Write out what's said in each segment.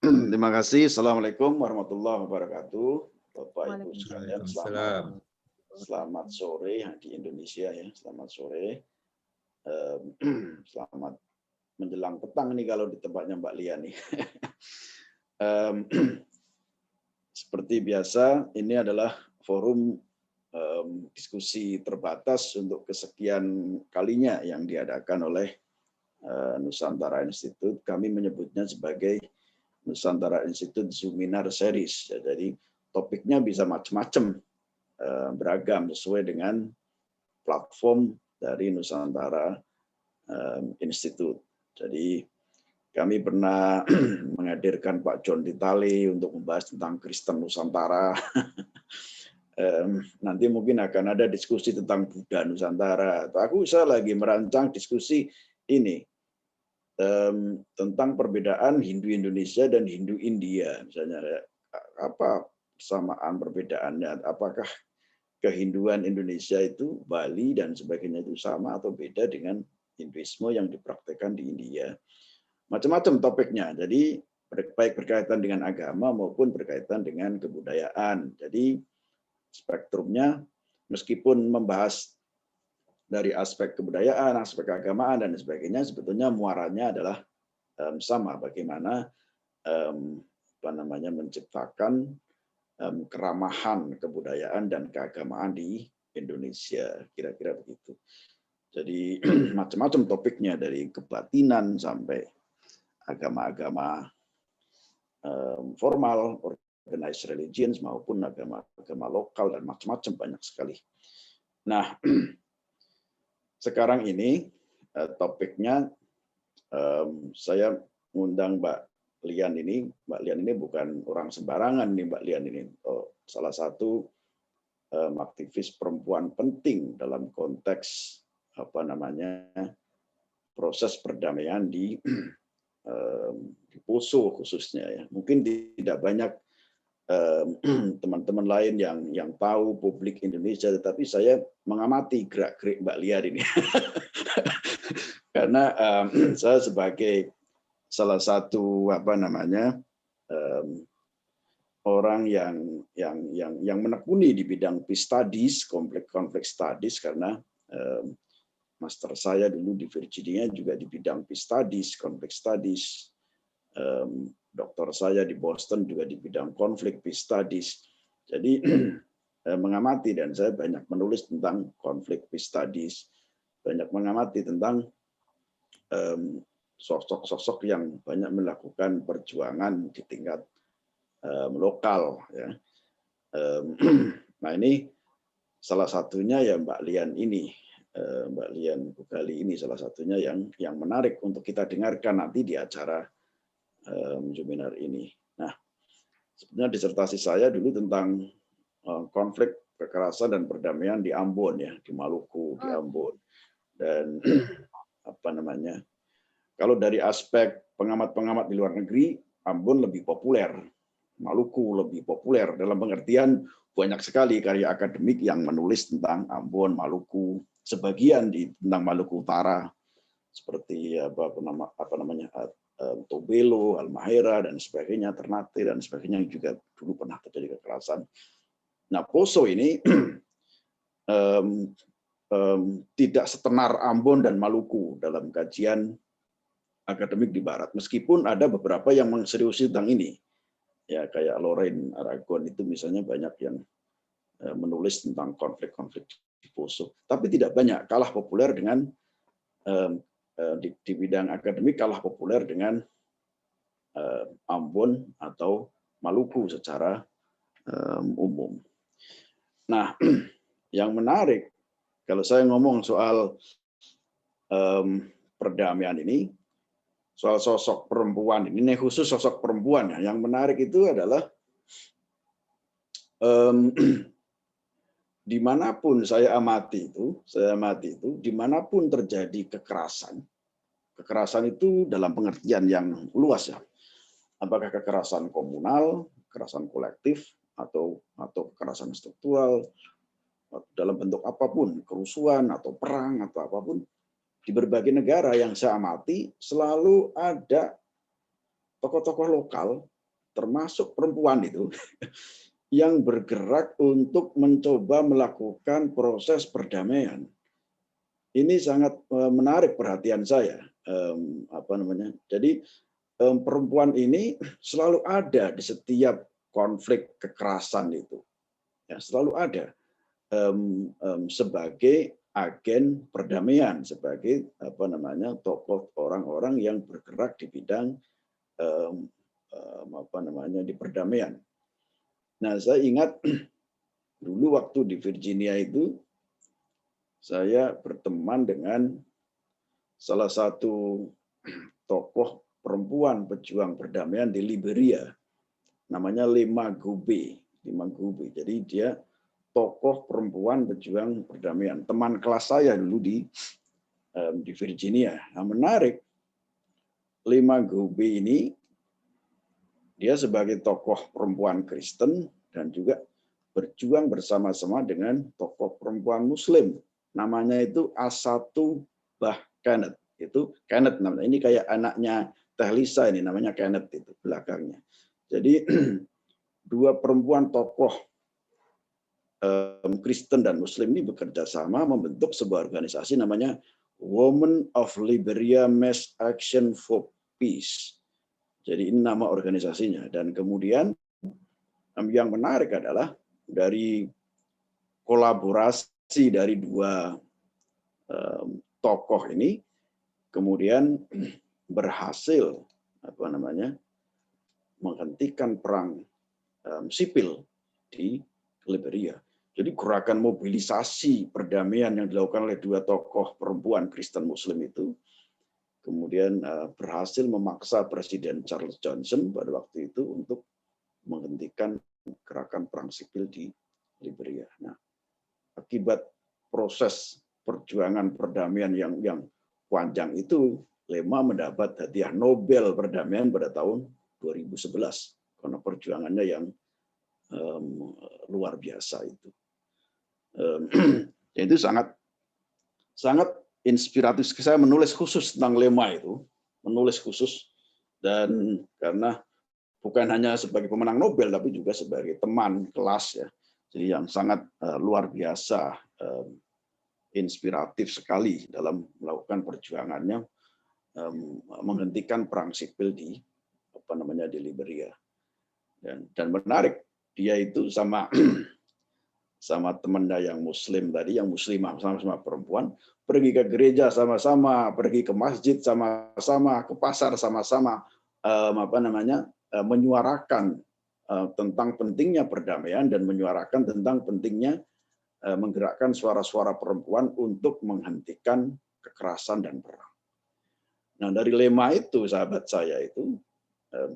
Terima kasih. Assalamualaikum warahmatullahi wabarakatuh. Bapak Ibu sekalian, Waalaikumsalam. selamat sore di Indonesia ya. Selamat sore. Selamat menjelang petang nih kalau di tempatnya Mbak Lia nih. Seperti biasa, ini adalah forum diskusi terbatas untuk kesekian kalinya yang diadakan oleh Nusantara Institute. Kami menyebutnya sebagai Nusantara Institute Zoominar Series. Ya, jadi topiknya bisa macam-macam, beragam sesuai dengan platform dari Nusantara Institute. Jadi kami pernah menghadirkan Pak John Ditali untuk membahas tentang Kristen Nusantara. Nanti mungkin akan ada diskusi tentang Buddha Nusantara. Saya lagi merancang diskusi ini tentang perbedaan Hindu Indonesia dan Hindu India. Misalnya apa persamaan perbedaannya? Apakah kehinduan Indonesia itu Bali dan sebagainya itu sama atau beda dengan Hinduisme yang dipraktekkan di India? Macam-macam topiknya. Jadi baik berkaitan dengan agama maupun berkaitan dengan kebudayaan. Jadi spektrumnya meskipun membahas dari aspek kebudayaan, aspek keagamaan dan sebagainya, sebetulnya muaranya adalah sama. Bagaimana menciptakan keramahan kebudayaan dan keagamaan di Indonesia, kira-kira begitu. Jadi macam-macam topiknya, dari kebatinan sampai agama-agama formal, organized religions, maupun agama-agama lokal, dan macam-macam, banyak sekali. Nah, sekarang ini topiknya saya mengundang Mbak Lian ini. Mbak Lian ini bukan orang sembarangan nih, Mbak Lian ini. Salah satu aktivis perempuan penting dalam konteks proses perdamaian di Poso khususnya ya. Mungkin tidak banyak teman-teman lain yang tahu publik Indonesia, tetapi saya mengamati gerak-gerik Mbak Lian ini. Karena saya sebagai salah satu orang yang menekuni di bidang peace studies, konflik studies, karena master saya dulu di Virginia juga di bidang peace studies, konflik studies. Doktor saya di Boston juga di bidang konflik peace studies. Jadi mengamati, dan saya banyak menulis tentang konflik peace studies, banyak mengamati tentang sosok-sosok yang banyak melakukan perjuangan di tingkat lokal. Ya. Nah ini salah satunya ya Mbak Lian ini. Mbak Lian Bugali ini salah satunya yang menarik untuk kita dengarkan nanti di acara seminar ini. Nah, sebenarnya disertasi saya dulu tentang konflik kekerasan dan perdamaian di Ambon ya, di Maluku, di Ambon. Dan kalau dari aspek pengamat-pengamat di luar negeri, Ambon lebih populer, Maluku lebih populer, dalam pengertian banyak sekali karya akademik yang menulis tentang Ambon, Maluku, sebagian tentang Maluku Utara, seperti Tobelo, Halmahera, dan sebagainya, Ternate, dan sebagainya, yang juga dulu pernah terjadi kekerasan. Nah, Poso ini tidak setenar Ambon dan Maluku dalam kajian akademik di Barat, meskipun ada beberapa yang menseriusi tentang ini. Ya, kayak Lorraine Aragon itu misalnya banyak yang menulis tentang konflik-konflik di Poso, tapi tidak banyak, kalah populer dengan di bidang akademik, kalah populer dengan Ambon atau Maluku secara umum. Nah, yang menarik kalau saya ngomong soal perdamaian ini, soal sosok perempuan ini khusus sosok perempuan, yang menarik itu adalah dimanapun saya amati itu, dimanapun terjadi kekerasan itu dalam pengertian yang luas ya. Apakah kekerasan komunal, kekerasan kolektif, atau kekerasan struktural, dalam bentuk apapun, kerusuhan atau perang atau apapun, di berbagai negara yang saya amati selalu ada tokoh-tokoh lokal termasuk perempuan itu yang bergerak untuk mencoba melakukan proses perdamaian. Ini sangat menarik perhatian saya. Jadi perempuan ini selalu ada di setiap konflik kekerasan itu, ya, selalu ada sebagai agen perdamaian, sebagai tokoh orang-orang yang bergerak di bidang di perdamaian. Nah, saya ingat dulu waktu di Virginia itu saya berteman dengan salah satu tokoh perempuan pejuang perdamaian di Liberia, namanya Lema Gube. Jadi dia tokoh perempuan pejuang perdamaian. Teman kelas saya dulu di Virginia. Nah, menarik, Lema Gube ini dia sebagai tokoh perempuan Kristen dan juga berjuang bersama-sama dengan tokoh perempuan Muslim. Namanya itu Asatu Bah Kenneth. Itu Kenneth namanya. Ini kayak anaknya Teh Lisa, ini namanya Kenneth itu belakangnya. Jadi dua perempuan tokoh Kristen dan Muslim ini bekerja sama membentuk sebuah organisasi namanya Women of Liberia Mass Action for Peace. Jadi ini nama organisasinya. Dan kemudian yang menarik adalah dari kolaborasi dari dua tokoh ini kemudian berhasil menghentikan perang sipil di Liberia. Jadi gerakan mobilisasi perdamaian yang dilakukan oleh dua tokoh perempuan Kristen Muslim itu kemudian berhasil memaksa Presiden Charles Johnson pada waktu itu untuk menghentikan gerakan perang sipil di Liberia. Nah, akibat proses perjuangan perdamaian yang panjang itu, Lema mendapat hadiah Nobel perdamaian pada tahun 2011 karena perjuangannya yang luar biasa itu. Itu sangat inspiratif. Saya menulis khusus tentang Lema itu, menulis khusus, dan karena bukan hanya sebagai pemenang Nobel tapi juga sebagai teman kelas, ya. Jadi yang sangat luar biasa, inspiratif sekali dalam melakukan perjuangannya menghentikan perang sipil di Liberia. Dan menarik, dia itu sama temannya yang Muslim tadi, yang Muslimah, sama-sama perempuan, pergi ke gereja sama-sama, pergi ke masjid sama-sama, ke pasar sama-sama, menyuarakan tentang pentingnya perdamaian dan menyuarakan tentang pentingnya menggerakkan suara-suara perempuan untuk menghentikan kekerasan dan perang. Nah, dari Lema itu, sahabat saya itu,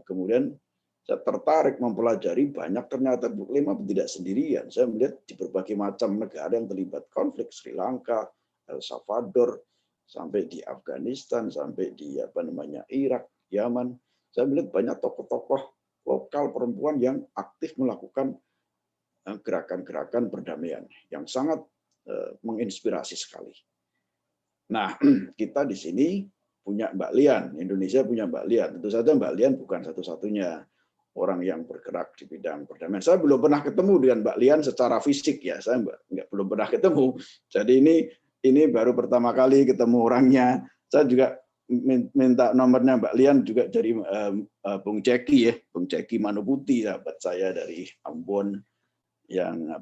kemudian saya tertarik mempelajari banyak, ternyata Lema tidak sendirian. Saya melihat di berbagai macam negara yang terlibat konflik, Sri Lanka, El Salvador, sampai di Afghanistan, sampai di Irak, Yaman. Saya melihat banyak tokoh-tokoh lokal perempuan yang aktif melakukan gerakan-gerakan perdamaian yang sangat menginspirasi sekali. Nah, kita di sini punya Mbak Lian, Indonesia punya Mbak Lian. Tentu saja Mbak Lian bukan satu-satunya orang yang bergerak di bidang perdamaian. Saya belum pernah ketemu dengan Mbak Lian secara fisik, ya. Saya belum pernah ketemu. Jadi ini baru pertama kali ketemu orangnya. Saya juga minta nomornya Mbak Lian juga dari Bung Ceki, ya, Bung Ceki Manuputi, sahabat saya dari Ambon yang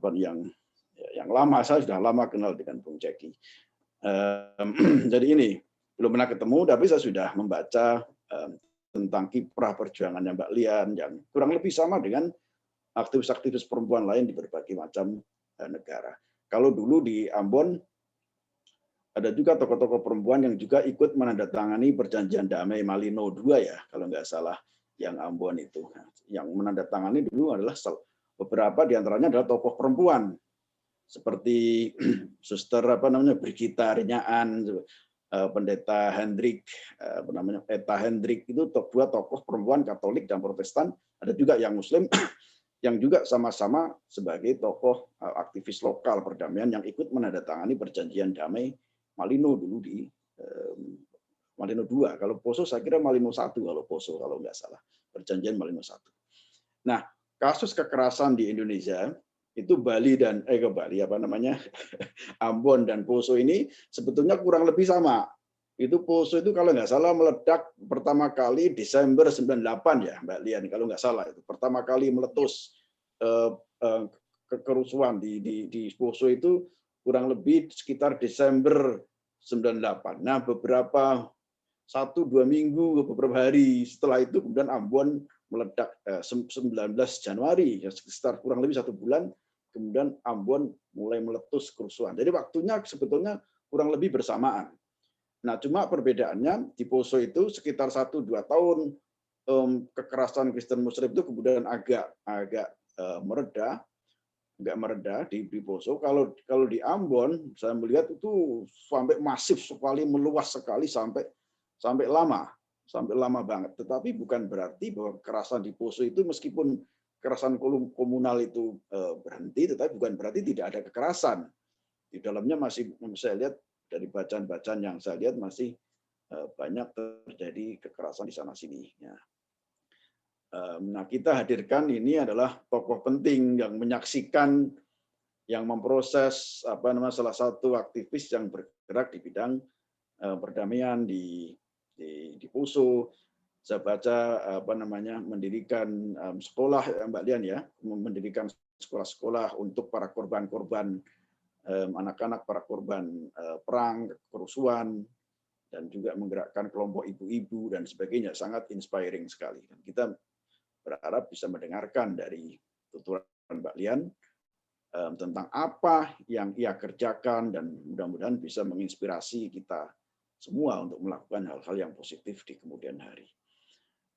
lama. Saya sudah lama kenal dengan Bung Ceki. Jadi ini belum pernah ketemu, tapi saya sudah membaca tentang kiprah perjuangannya Mbak Lian yang kurang lebih sama dengan aktivis-aktivis perempuan lain di berbagai macam negara. Kalau dulu di Ambon ada juga tokoh-tokoh perempuan yang juga ikut menandatangani perjanjian damai Malino II, ya, kalau nggak salah, yang Ambon itu. Yang menandatangani dulu adalah beberapa diantaranya adalah tokoh perempuan seperti Suster Brigita Renyaan, Pendeta Hendrik, Eta Hendrik, itu dua tokoh perempuan Katolik dan Protestan. Ada juga yang Muslim yang juga sama-sama sebagai tokoh aktivis lokal perdamaian yang ikut menandatangani perjanjian damai Malino dulu di Malino II. Kalau Poso saya kira Malino I, kalau Poso kalau nggak salah, perjanjian Malino I. Nah, kasus kekerasan di Indonesia itu Ambon dan Poso ini sebetulnya kurang lebih sama. Itu Poso itu kalau nggak salah meledak pertama kali Desember 98 ya Mbak Lian, kalau nggak salah itu pertama kali meletus kerusuhan di Poso itu kurang lebih sekitar Desember 98. Nah, beberapa 1-2 minggu, beberapa hari setelah itu kemudian Ambon meledak 19 Januari, sekitar kurang lebih 1 bulan, kemudian Ambon mulai meletus kerusuhan. Jadi waktunya sebetulnya kurang lebih bersamaan. Nah, cuma perbedaannya di Poso itu sekitar 1-2 tahun kekerasan Kristen Muslim itu kemudian agak mereda, di Poso. Kalau di Ambon saya melihat itu sampai masif sekali, meluas sekali sampai lama banget. Tetapi bukan berarti bahwa kekerasan di Poso itu meskipun kekerasan komunal itu berhenti, tetapi bukan berarti tidak ada kekerasan. Di dalamnya masih saya lihat dari bacaan-bacaan yang saya lihat masih banyak terjadi kekerasan di sana sini. Nah, kita hadirkan ini adalah tokoh penting yang menyaksikan, yang memproses salah satu aktivis yang bergerak di bidang perdamaian di Poso. Saya baca mendirikan sekolah Mbak Lian ya, mendirikan sekolah-sekolah untuk para korban-korban anak-anak, para korban perang, kerusuhan, dan juga menggerakkan kelompok ibu-ibu dan sebagainya. Sangat inspiring sekali. Dan kita berharap bisa mendengarkan dari tuturan Mbak Lian tentang apa yang ia kerjakan dan mudah-mudahan bisa menginspirasi kita semua untuk melakukan hal-hal yang positif di kemudian hari.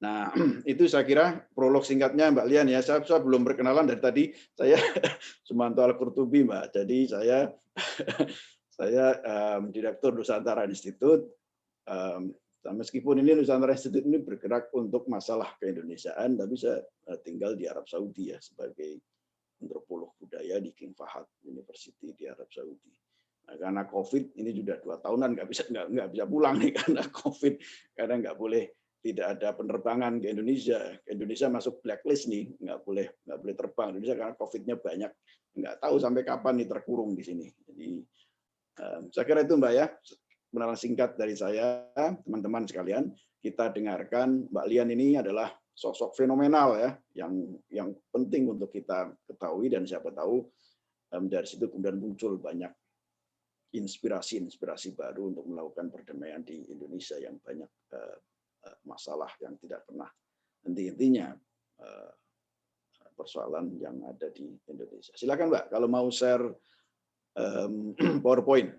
Nah, itu saya kira prolog singkatnya Mbak Lian ya. Saya belum berkenalan dari tadi. Saya Sumanto Al-Qurtubi, Mbak. Jadi saya Direktur Nusantara Institute. Meskipun ini Nusantara Institute ini bergerak untuk masalah keindonesiaan, tapi saya tinggal di Arab Saudi ya sebagai antropolog budaya di King Fahad University di Arab Saudi. Nah, karena COVID ini sudah 2 tahunan nggak bisa pulang nih karena COVID, karena nggak boleh, tidak ada penerbangan ke Indonesia. Indonesia masuk blacklist nih, nggak boleh terbang Indonesia karena COVID-nya banyak. Nggak tahu sampai kapan nih terkurung di sini. Jadi saya kira itu Mbak ya, penerangan singkat dari saya, teman-teman sekalian. Kita dengarkan Mbak Lian ini adalah sosok fenomenal ya, yang penting untuk kita ketahui, dan siapa tahu dari situ kemudian muncul banyak inspirasi baru untuk melakukan perdamaian di Indonesia yang banyak masalah yang tidak pernah henti-hentinya, persoalan yang ada di Indonesia. Silakan Mbak, kalau mau share PowerPoint.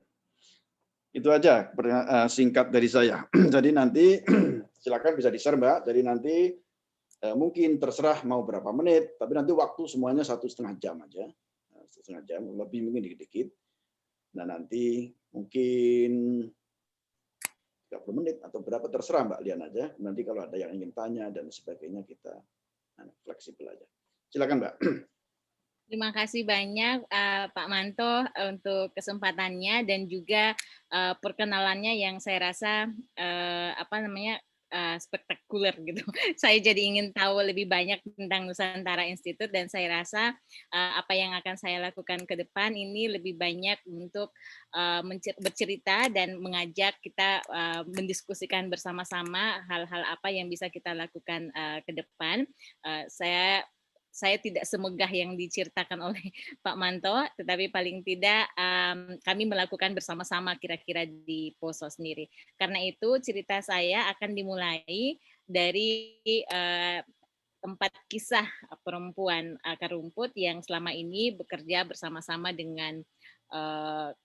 Itu aja singkat dari saya. Jadi nanti silakan bisa di-share Mbak. Jadi nanti mungkin terserah mau berapa menit, tapi nanti waktu semuanya 1,5 jam aja. 1,5 jam, lebih mungkin dikit-dikit. Nah nanti mungkin 30 menit atau berapa terserah Mbak Lian aja. Nanti kalau ada yang ingin tanya dan sebagainya kita fleksibel aja. Silakan Mbak. Terima kasih banyak Pak Manto untuk kesempatannya dan juga perkenalannya yang saya rasa spektakuler gitu. Saya jadi ingin tahu lebih banyak tentang Nusantara Institute, dan saya rasa apa yang akan saya lakukan ke depan ini lebih banyak untuk bercerita dan mengajak kita mendiskusikan bersama-sama hal-hal apa yang bisa kita lakukan ke depan. Saya tidak semegah yang diceritakan oleh Pak Manto, tetapi paling tidak kami melakukan bersama-sama kira-kira di Poso sendiri. Karena itu cerita saya akan dimulai dari 4 kisah perempuan akar rumput yang selama ini bekerja bersama-sama dengan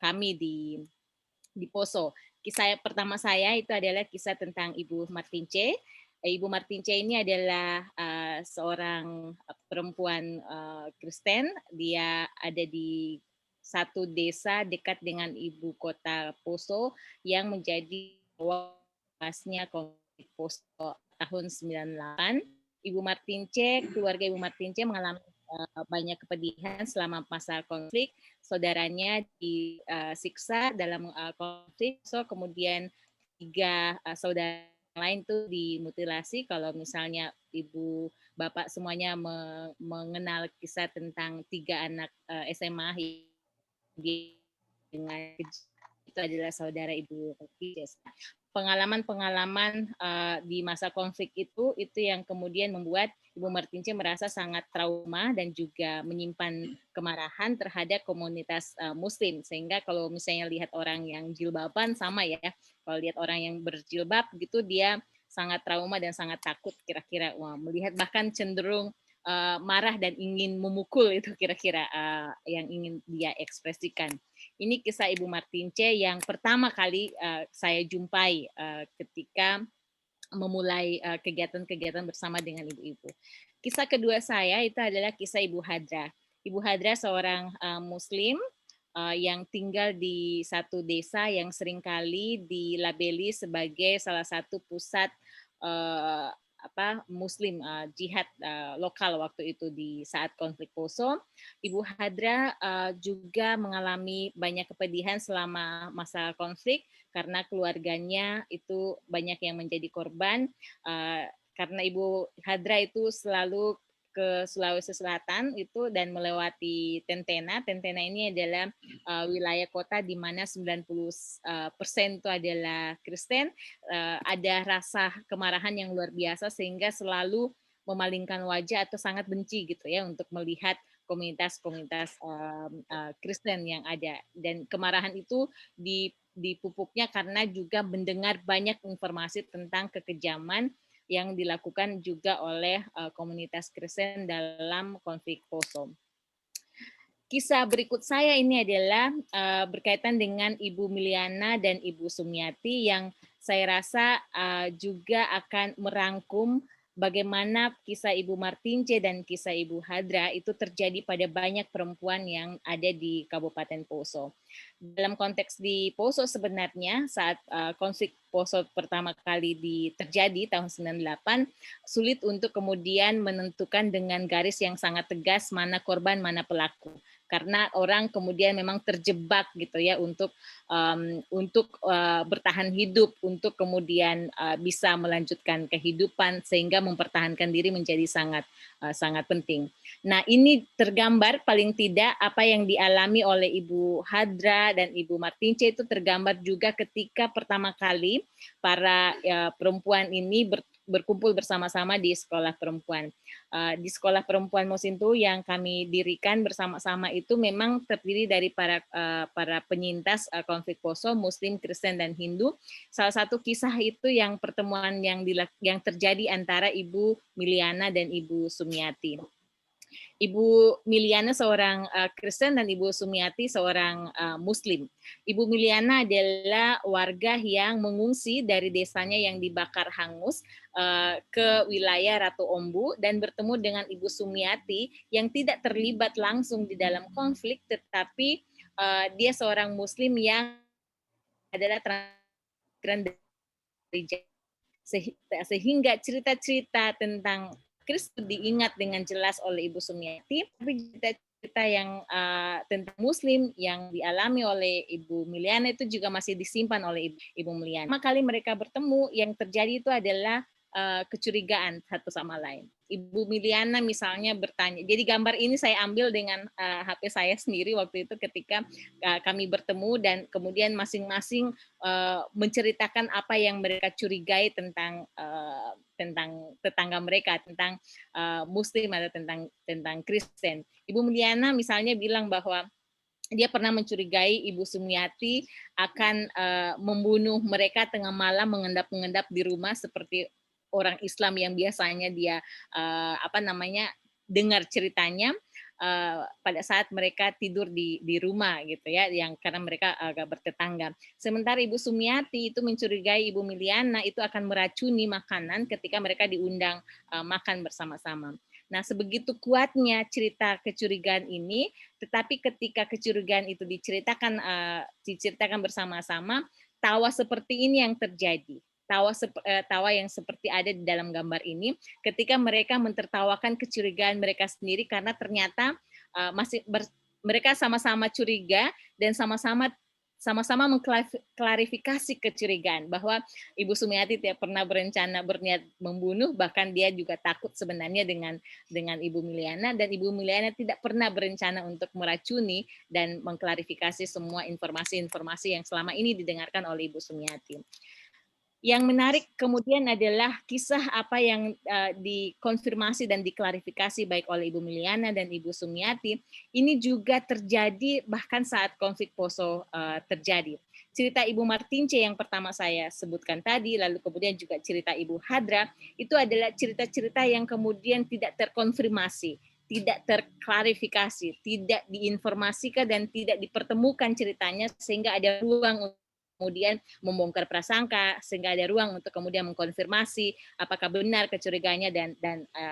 kami di Poso. Kisah pertama saya itu adalah kisah tentang Ibu Martince. Ibu Martince ini adalah seorang perempuan Kristen. Dia ada di satu desa dekat dengan ibu kota Poso yang menjadi awalnya konflik Poso tahun 98. Ibu Martince, keluarga Ibu Martince mengalami banyak kepedihan selama masa konflik. Saudaranya disiksa dalam konflik, kemudian 3 saudara lain tuh dimutilasi. Kalau misalnya ibu bapak semuanya mengenal kisah tentang 3 anak SMA dengan itu adalah saudara ibu Jess. Pengalaman-pengalaman di masa konflik itu yang kemudian membuat Ibu Martinche merasa sangat trauma dan juga menyimpan kemarahan terhadap komunitas Muslim, sehingga kalau misalnya lihat orang yang jilbaban sama ya, kalau lihat orang yang berjilbab gitu dia sangat trauma dan sangat takut kira-kira, melihat bahkan cenderung marah dan ingin memukul, itu kira-kira yang ingin dia ekspresikan. Ini kisah Ibu Martinche yang pertama kali saya jumpai ketika memulai kegiatan-kegiatan bersama dengan ibu-ibu. Kisah kedua saya itu adalah kisah Ibu Hadra. Ibu Hadra seorang Muslim yang tinggal di satu desa yang seringkali dilabeli sebagai salah satu pusat Muslim jihad lokal waktu itu di saat konflik Poso. Ibu Hadra juga mengalami banyak kepedihan selama masa konflik karena keluarganya itu banyak yang menjadi korban. Karena Ibu Hadra itu selalu ke Sulawesi Selatan itu dan melewati Tentena. Tentena ini adalah wilayah kota di mana 90% itu adalah Kristen. Ada rasa kemarahan yang luar biasa sehingga selalu memalingkan wajah atau sangat benci gitu ya untuk melihat komunitas-komunitas Kristen yang ada, dan kemarahan itu dipupuknya karena juga mendengar banyak informasi tentang kekejaman yang dilakukan juga oleh komunitas Kristen dalam konflik Poso. Kisah berikut saya ini adalah berkaitan dengan Ibu Miliana dan Ibu Sumiati yang saya rasa juga akan merangkum bagaimana kisah Ibu Martinche dan kisah Ibu Hadra itu terjadi pada banyak perempuan yang ada di Kabupaten Poso. Dalam konteks di Poso sebenarnya saat konflik Poso pertama kali terjadi tahun 98, sulit untuk kemudian menentukan dengan garis yang sangat tegas mana korban, mana pelaku. Karena orang kemudian memang terjebak gitu ya untuk bertahan hidup, untuk kemudian bisa melanjutkan kehidupan sehingga mempertahankan diri menjadi sangat penting. Nah, ini tergambar paling tidak apa yang dialami oleh Ibu Hadra dan Ibu Martinche itu tergambar juga ketika pertama kali para perempuan ini berkumpul bersama-sama di sekolah perempuan. Di sekolah perempuan Mosintowo yang kami dirikan bersama-sama itu memang terdiri dari para penyintas konflik Poso, Muslim, Kristen, dan Hindu. Salah satu kisah itu yang pertemuan yang terjadi antara Ibu Miliana dan Ibu Sumiati. Ibu Miliana seorang Kristen dan Ibu Sumiati seorang Muslim. Ibu Miliana adalah warga yang mengungsi dari desanya yang dibakar hangus ke wilayah Ratu Ombu dan bertemu dengan Ibu Sumiati yang tidak terlibat langsung di dalam konflik, tetapi dia seorang Muslim yang adalah transmigran dari sehingga cerita-cerita tentang Kristus diingat dengan jelas oleh Ibu Sumiati, tapi cerita-cerita yang tentang Muslim yang dialami oleh Ibu Miliana itu juga masih disimpan oleh Ibu Miliana. Pertama kali mereka bertemu, yang terjadi itu adalah kecurigaan satu sama lain. Ibu Miliana misalnya bertanya, jadi gambar ini saya ambil dengan HP saya sendiri waktu itu ketika kami bertemu dan kemudian masing-masing menceritakan apa yang mereka curigai tentang tetangga mereka, tentang Muslim atau tentang Kristen. Ibu Miliana misalnya bilang bahwa dia pernah mencurigai Ibu Sumiati akan membunuh mereka tengah malam, mengendap-mengendap di rumah seperti orang Islam yang biasanya dia dengar ceritanya pada saat mereka tidur di rumah gitu ya, yang karena mereka agak bertetangga. Sementara Ibu Sumiati itu mencurigai Ibu Miliana itu akan meracuni makanan ketika mereka diundang makan bersama-sama. Nah, sebegitu kuatnya cerita kecurigaan ini, tetapi ketika kecurigaan itu diceritakan bersama-sama, tawa seperti ini yang terjadi. Tawa yang seperti ada di dalam gambar ini, ketika mereka mentertawakan kecurigaan mereka sendiri karena ternyata mereka sama-sama curiga dan sama-sama sama-sama mengklarifikasi kecurigaan bahwa Ibu Sumiati tidak pernah berencana berniat membunuh, bahkan dia juga takut sebenarnya dengan Ibu Miliana, dan Ibu Miliana tidak pernah berencana untuk meracuni, dan mengklarifikasi semua informasi-informasi yang selama ini didengarkan oleh Ibu Sumiati. Yang menarik kemudian adalah kisah apa yang dikonfirmasi dan diklarifikasi baik oleh Ibu Miliana dan Ibu Sumiati. Ini juga terjadi bahkan saat konflik Poso terjadi. Cerita Ibu Martince yang pertama saya sebutkan tadi, lalu kemudian juga cerita Ibu Hadra, itu adalah cerita-cerita yang kemudian tidak terkonfirmasi, tidak terklarifikasi, tidak diinformasikan dan tidak dipertemukan ceritanya, sehingga ada ruang kemudian membongkar prasangka, sehingga ada ruang untuk kemudian mengkonfirmasi apakah benar kecurigaannya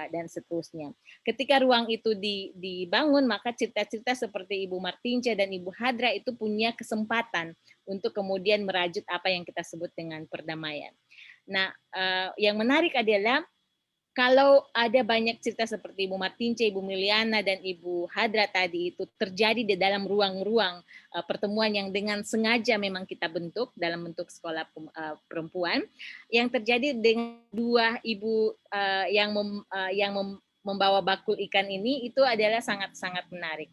dan seterusnya. Ketika ruang itu dibangun, maka cerita-cerita seperti Ibu Martince dan Ibu Hadra itu punya kesempatan untuk kemudian merajut apa yang kita sebut dengan perdamaian. Nah, yang menarik adalah kalau ada banyak cerita seperti Ibu Martince, Ibu Miliana, dan Ibu Hadra tadi itu terjadi di dalam ruang-ruang pertemuan yang dengan sengaja memang kita bentuk dalam bentuk sekolah perempuan, yang terjadi dengan dua ibu yang membawa bakul ikan ini, itu adalah sangat-sangat menarik.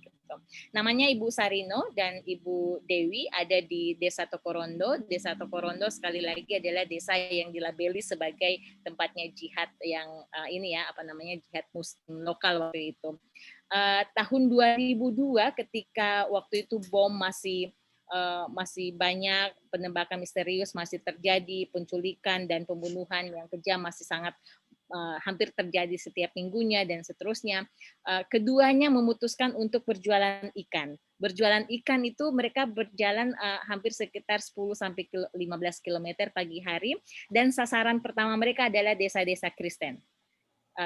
Namanya Ibu Sarino dan Ibu Dewi, ada di Desa Tokorondo. Desa Tokorondo sekali lagi adalah desa yang dilabeli sebagai tempatnya jihad yang jihad muslim lokal waktu itu. Tahun 2002 ketika waktu itu bom masih banyak, penembakan misterius masih terjadi, penculikan dan pembunuhan yang kejam masih sangat hampir terjadi setiap minggunya dan seterusnya. Keduanya memutuskan untuk berjualan ikan. Berjualan ikan itu mereka berjalan hampir sekitar 10 sampai 15 km pagi hari, dan sasaran pertama mereka adalah desa-desa Kristen.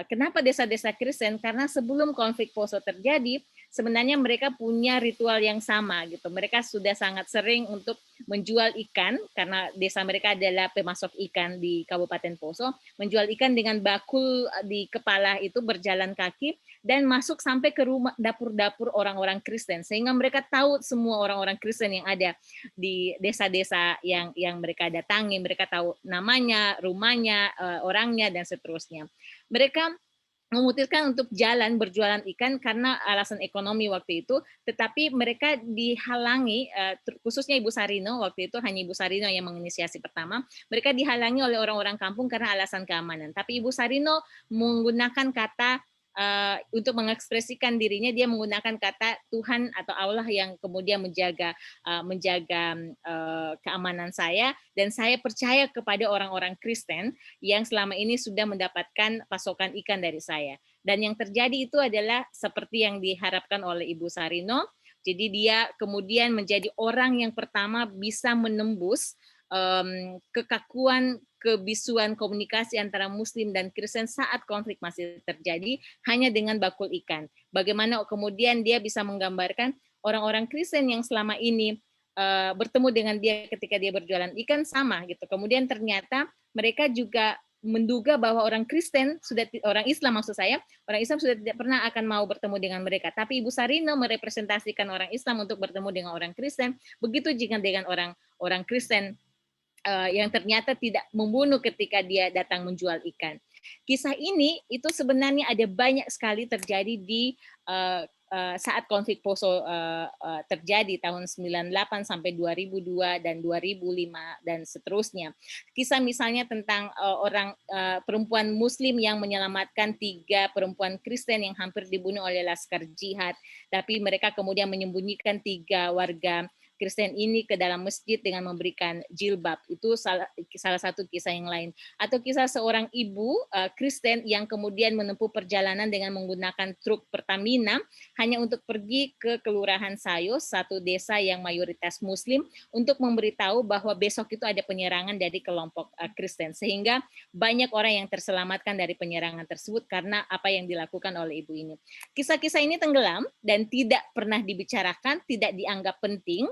Kenapa desa-desa Kristen? Karena sebelum konflik Poso terjadi, sebenarnya mereka punya ritual yang sama gitu. Mereka sudah sangat sering untuk menjual ikan, karena desa mereka adalah pemasok ikan di Kabupaten Poso, menjual ikan dengan bakul di kepala itu, berjalan kaki dan masuk sampai ke rumah dapur-dapur orang-orang Kristen, sehingga mereka tahu semua orang-orang Kristen yang ada di desa-desa yang mereka datangi, mereka tahu namanya, rumahnya, orangnya dan seterusnya. Mereka memutuskan untuk berjualan ikan karena alasan ekonomi waktu itu, tetapi mereka dihalangi, khususnya Ibu Sarino, waktu itu hanya Ibu Sarino yang menginisiasi pertama, mereka dihalangi oleh orang-orang kampung karena alasan keamanan. Tapi Ibu Sarino menggunakan kata, untuk mengekspresikan dirinya, dia menggunakan kata Tuhan atau Allah yang kemudian menjaga keamanan saya, dan saya percaya kepada orang-orang Kristen yang selama ini sudah mendapatkan pasokan ikan dari saya. Dan yang terjadi itu adalah seperti yang diharapkan oleh Ibu Sarino. Jadi dia kemudian menjadi orang yang pertama bisa menembus kekakuan, kebisuan komunikasi antara Muslim dan Kristen saat konflik masih terjadi hanya dengan bakul ikan. Bagaimana kemudian dia bisa menggambarkan orang-orang Kristen yang selama ini bertemu dengan dia ketika dia berjualan ikan sama gitu. Kemudian ternyata mereka juga menduga bahwa orang Islam sudah tidak pernah akan mau bertemu dengan mereka. Tapi Ibu Sarino merepresentasikan orang Islam untuk bertemu dengan orang Kristen. Begitu juga dengan orang Kristen yang ternyata tidak membunuh ketika dia datang menjual ikan. Kisah ini itu sebenarnya ada banyak sekali terjadi di saat konflik Poso terjadi tahun 98 sampai 2002 dan 2005 dan seterusnya. Kisah misalnya tentang perempuan Muslim yang menyelamatkan 3 perempuan Kristen yang hampir dibunuh oleh laskar jihad, tapi mereka kemudian menyembunyikan 3 warga Kristen ini ke dalam masjid dengan memberikan jilbab. Itu salah satu kisah yang lain. Atau kisah seorang ibu Kristen yang kemudian menempuh perjalanan dengan menggunakan truk Pertamina hanya untuk pergi ke Kelurahan Sayos, satu desa yang mayoritas Muslim, untuk memberitahu bahwa besok itu ada penyerangan dari kelompok Kristen. Sehingga banyak orang yang terselamatkan dari penyerangan tersebut karena apa yang dilakukan oleh ibu ini. Kisah-kisah ini tenggelam dan tidak pernah dibicarakan, tidak dianggap penting,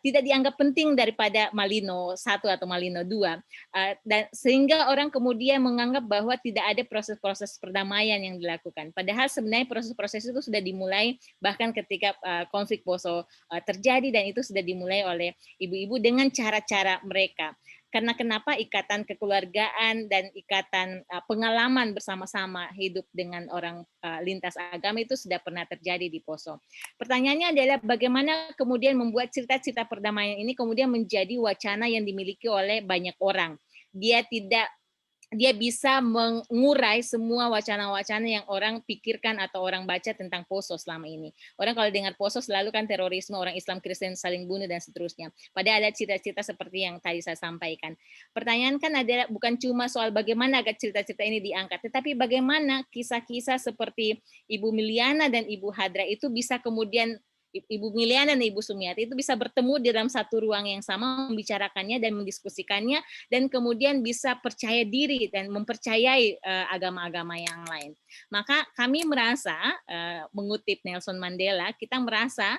tidak dianggap penting daripada Malino 1 atau Malino 2, dan sehingga orang kemudian menganggap bahwa tidak ada proses-proses perdamaian yang dilakukan. Padahal sebenarnya proses-proses itu sudah dimulai bahkan ketika konflik Poso terjadi, dan itu sudah dimulai oleh ibu-ibu dengan cara-cara mereka. Karena kenapa ikatan kekeluargaan dan ikatan pengalaman bersama-sama hidup dengan orang lintas agama itu sudah pernah terjadi di Poso. Pertanyaannya adalah bagaimana kemudian membuat cerita-cerita perdamaian ini kemudian menjadi wacana yang dimiliki oleh banyak orang. Dia bisa mengurai semua wacana-wacana yang orang pikirkan atau orang baca tentang Poso selama ini. Orang kalau dengar Poso selalu kan terorisme, orang Islam Kristen saling bunuh dan seterusnya. Padahal ada cerita-cerita seperti yang tadi saya sampaikan. Pertanyaan kan adalah bukan cuma soal bagaimana agar cerita-cerita ini diangkat, tetapi bagaimana kisah-kisah seperti Ibu Miliana dan Ibu Hadra itu bisa kemudian Ibu Miliana dan Ibu Sumiati itu bisa bertemu di dalam satu ruang yang sama, membicarakannya dan mendiskusikannya, dan kemudian bisa percaya diri dan mempercayai agama-agama yang lain. Maka kami merasa, mengutip Nelson Mandela, kita merasa,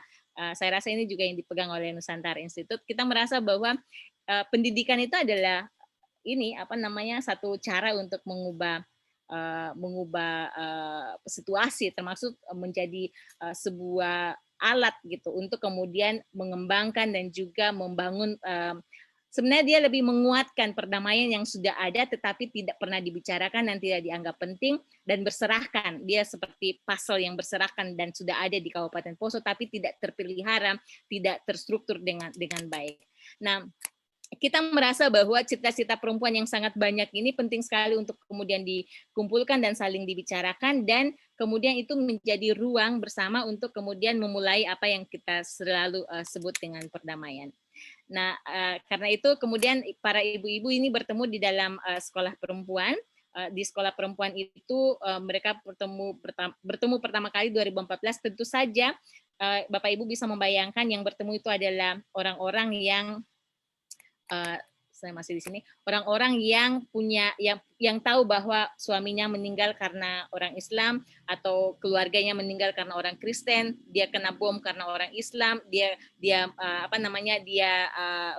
saya rasa ini juga yang dipegang oleh Nusantara Institute, kita merasa bahwa pendidikan itu adalah satu cara untuk mengubah situasi, termasuk menjadi sebuah alat gitu untuk kemudian mengembangkan dan juga membangun, sebenarnya dia lebih menguatkan perdamaian yang sudah ada tetapi tidak pernah dibicarakan dan tidak dianggap penting dan berserahkan. Dia seperti puzzle yang berserahkan dan sudah ada di Kabupaten Poso tapi tidak terpelihara, tidak terstruktur dengan baik. Nah, kita merasa bahwa cerita-cerita perempuan yang sangat banyak ini penting sekali untuk kemudian dikumpulkan dan saling dibicarakan, dan kemudian itu menjadi ruang bersama untuk kemudian memulai apa yang kita selalu sebut dengan perdamaian. Nah, karena itu kemudian para ibu-ibu ini bertemu di dalam sekolah perempuan. Di sekolah perempuan itu mereka bertemu pertama kali 2014. Tentu saja Bapak Ibu bisa membayangkan yang bertemu itu adalah orang-orang yang saya masih di sini, orang-orang yang tahu bahwa suaminya meninggal karena orang Islam atau keluarganya meninggal karena orang Kristen, dia kena bom karena orang Islam,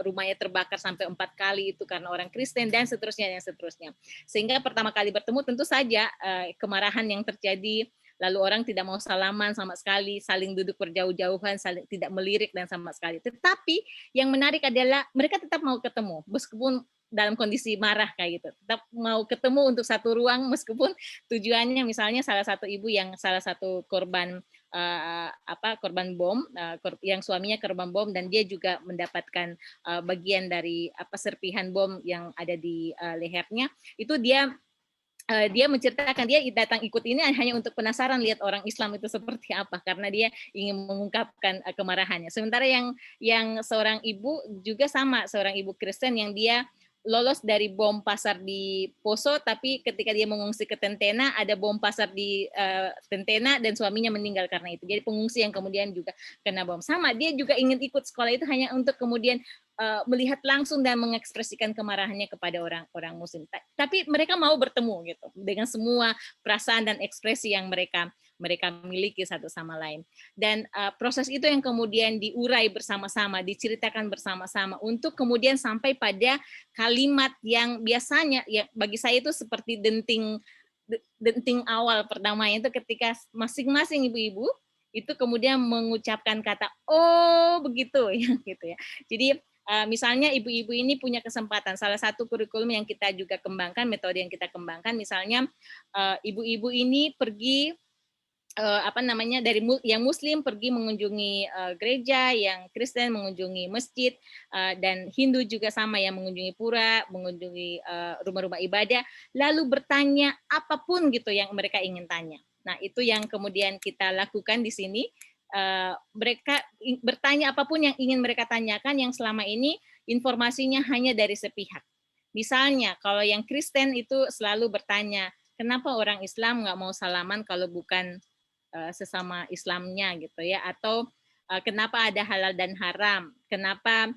rumahnya terbakar sampai 4 kali itu karena orang Kristen, dan seterusnya. Sehingga pertama kali bertemu tentu saja kemarahan yang terjadi. Lalu orang tidak mau salaman sama sekali, saling duduk berjauh-jauhan, tidak melirik dan sama sekali. Tetapi yang menarik adalah mereka tetap mau ketemu, meskipun dalam kondisi marah kayak gitu. Tetap mau ketemu untuk satu ruang, meskipun tujuannya misalnya salah satu korban korban bom, yang suaminya korban bom dan dia juga mendapatkan bagian dari serpihan bom yang ada di lehernya. Itu dia menceritakan dia datang ikut ini hanya untuk penasaran lihat orang Islam itu seperti apa, karena dia ingin mengungkapkan kemarahannya. Sementara yang seorang ibu juga sama, seorang ibu Kristen yang dia lolos dari bom pasar di Poso, tapi ketika dia mengungsi ke Tentena ada bom pasar di Tentena dan suaminya meninggal karena itu. Jadi pengungsi yang kemudian juga kena bom. Sama, dia juga ingin ikut sekolah itu hanya untuk kemudian melihat langsung dan mengekspresikan kemarahannya kepada orang Muslim. Tapi mereka mau bertemu gitu dengan semua perasaan dan ekspresi yang mereka miliki satu sama lain. Dan proses itu yang kemudian diurai bersama-sama, diceritakan bersama-sama untuk kemudian sampai pada kalimat yang biasanya ya bagi saya itu seperti denting awal perdamaian itu, ketika masing-masing ibu-ibu itu kemudian mengucapkan kata oh begitu ya gitu ya. Jadi misalnya ibu-ibu ini punya kesempatan, salah satu kurikulum yang kita juga kembangkan, metode yang kita kembangkan, misalnya ibu-ibu ini pergi dari yang Muslim pergi mengunjungi gereja, yang Kristen mengunjungi masjid, dan Hindu juga sama, yang mengunjungi pura, mengunjungi rumah-rumah ibadah, lalu bertanya apapun gitu yang mereka ingin tanya. Nah, itu yang kemudian kita lakukan di sini. Mereka bertanya apapun yang ingin mereka tanyakan, yang selama ini informasinya hanya dari sepihak. Misalnya, kalau yang Kristen itu selalu bertanya, kenapa orang Islam nggak mau salaman kalau bukan sesama Islamnya gitu ya, atau kenapa ada halal dan haram, kenapa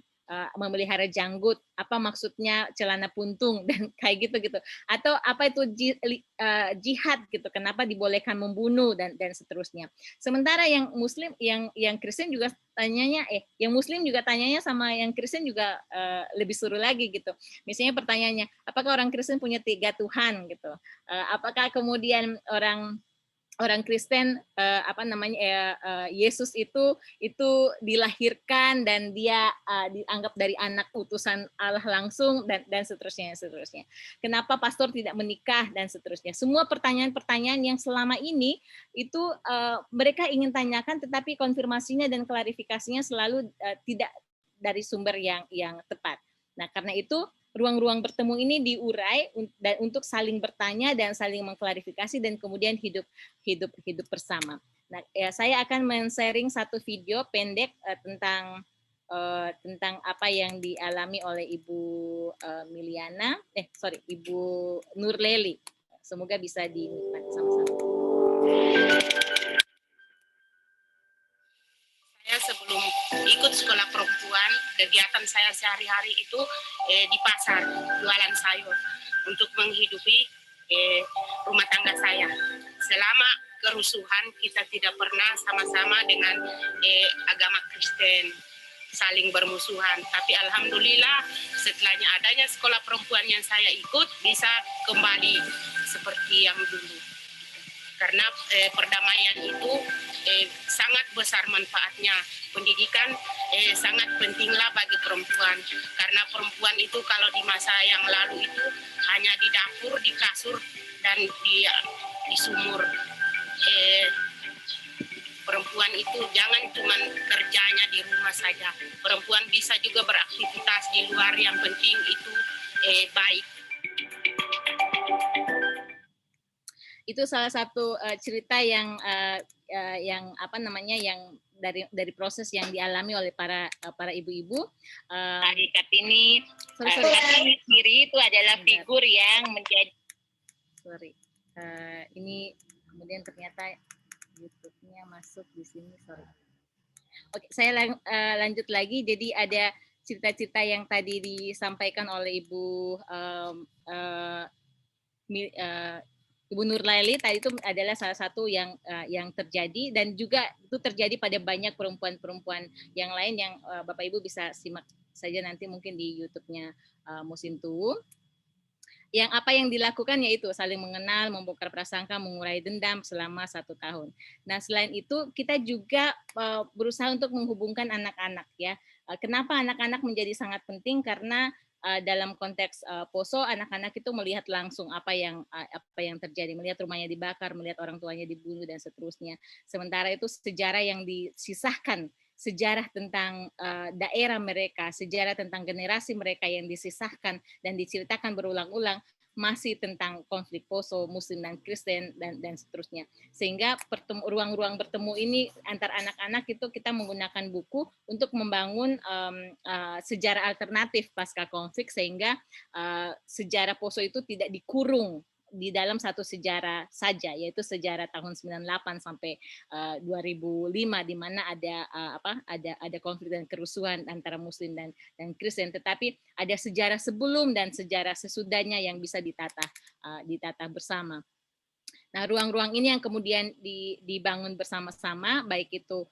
memelihara janggut, apa maksudnya celana puntung dan kayak gitu-gitu. Atau apa itu jihad gitu, kenapa dibolehkan membunuh dan seterusnya. Sementara yang Muslim, yang Kristen juga tanyanya, yang Muslim juga tanyanya sama yang Kristen juga lebih seru lagi gitu. Misalnya pertanyaannya, apakah orang Kristen punya 3 Tuhan gitu? Apakah kemudian orang Kristen Yesus itu dilahirkan dan dia dianggap dari anak utusan Allah langsung dan seterusnya. Kenapa pastor tidak menikah dan seterusnya. Semua pertanyaan-pertanyaan yang selama ini itu mereka ingin tanyakan, tetapi konfirmasinya dan klarifikasinya selalu tidak dari sumber yang tepat. Nah, karena itu ruang-ruang bertemu ini diurai untuk saling bertanya dan saling mengklarifikasi dan kemudian hidup bersama. Nah, saya akan men-sharing satu video pendek tentang apa yang dialami oleh Ibu Ibu Nurleli. Semoga bisa dinikmati sama-sama. Saya sebelum ikut sekolah perempuan, kegiatan saya sehari-hari itu di pasar, jualan sayur untuk menghidupi rumah tangga saya. Selama kerusuhan kita tidak pernah sama-sama dengan agama Kristen saling bermusuhan. Tapi alhamdulillah setelahnya adanya sekolah perempuan yang saya ikut bisa kembali seperti yang dulu. Karena perdamaian itu sangat besar manfaatnya. Pendidikan sangat pentinglah bagi perempuan. Karena perempuan itu kalau di masa yang lalu itu hanya di dapur, di kasur, dan di sumur. Perempuan itu jangan cuma kerjanya di rumah saja. Perempuan bisa juga beraktivitas di luar, yang penting itu baik. Itu salah satu cerita yang dari proses yang dialami oleh para ibu-ibu. Hari Kartini sendiri itu adalah figur yang menjadi. Ini kemudian ternyata YouTube-nya masuk di sini. Oke, saya lanjut lagi. Jadi ada cerita-cerita yang tadi disampaikan oleh Ibu Nurleli tadi itu adalah salah satu yang terjadi, dan juga itu terjadi pada banyak perempuan-perempuan yang lain yang Bapak Ibu bisa simak saja nanti mungkin di YouTube-nya Musim Tuwuh. Yang apa yang dilakukan yaitu saling mengenal, membongkar prasangka, mengurai dendam selama 1 tahun. Nah, selain itu kita juga berusaha untuk menghubungkan anak-anak ya. Kenapa anak-anak menjadi sangat penting? Karena dalam konteks Poso, anak-anak itu melihat langsung apa yang terjadi, melihat rumahnya dibakar, melihat orang tuanya dibunuh dan seterusnya. Sementara itu sejarah yang disisahkan, sejarah tentang daerah mereka, sejarah tentang generasi mereka yang disisahkan dan diceritakan berulang-ulang masih tentang konflik Poso, Muslim dan Kristen dan seterusnya. Sehingga ruang-ruang bertemu ini antar anak-anak itu kita menggunakan buku untuk membangun sejarah alternatif pasca konflik, sehingga sejarah Poso itu tidak dikurung di dalam satu sejarah saja, yaitu sejarah tahun 98 sampai 2005 di mana ada konflik dan kerusuhan antara Muslim dan Kristen, tetapi ada sejarah sebelum dan sejarah sesudahnya yang bisa ditata bersama. Nah, ruang-ruang ini yang kemudian dibangun bersama-sama, baik itu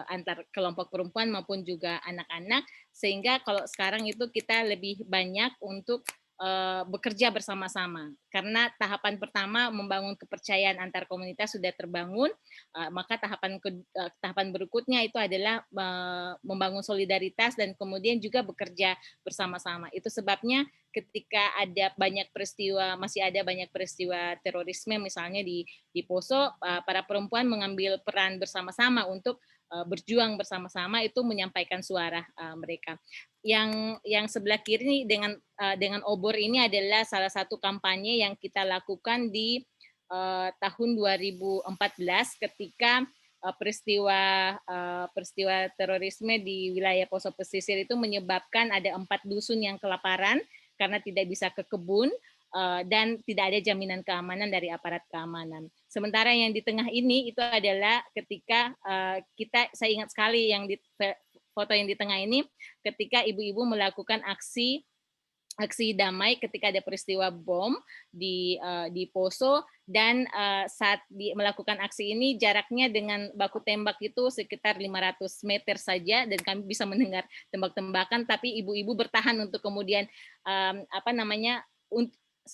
antar kelompok perempuan maupun juga anak-anak, sehingga kalau sekarang itu kita lebih banyak untuk bekerja bersama-sama, karena tahapan pertama membangun kepercayaan antar komunitas sudah terbangun, maka tahapan berikutnya itu adalah membangun solidaritas dan kemudian juga bekerja bersama-sama. Itu sebabnya ketika masih ada banyak peristiwa terorisme misalnya di Poso, para perempuan mengambil peran bersama-sama untuk berjuang bersama-sama, itu menyampaikan suara mereka. Yang sebelah kiri dengan obor ini adalah salah satu kampanye yang kita lakukan di tahun 2014 ketika peristiwa terorisme di wilayah Poso Pesisir itu menyebabkan ada 4 dusun yang kelaparan karena tidak bisa ke kebun dan tidak ada jaminan keamanan dari aparat keamanan. Sementara yang di tengah ini itu adalah ketika saya ingat sekali yang di foto yang di tengah ini ketika ibu-ibu melakukan aksi damai ketika ada peristiwa bom di Poso, dan saat melakukan aksi ini jaraknya dengan baku tembak itu sekitar 500 meter saja, dan kami bisa mendengar tembak-tembakan, tapi ibu-ibu bertahan untuk kemudian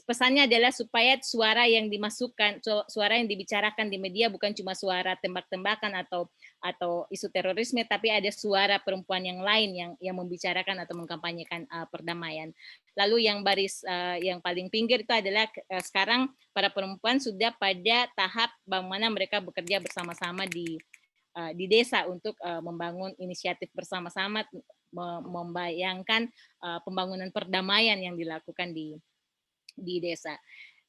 pesannya adalah supaya suara yang dimasukkan, suara yang dibicarakan di media bukan cuma suara tembak-tembakan atau isu terorisme, tapi ada suara perempuan yang lain yang membicarakan atau mengkampanyekan perdamaian. Lalu yang baris yang paling pinggir itu adalah sekarang para perempuan sudah pada tahap bagaimana mereka bekerja bersama-sama di desa untuk membangun inisiatif bersama-sama, membayangkan pembangunan perdamaian yang dilakukan di desa.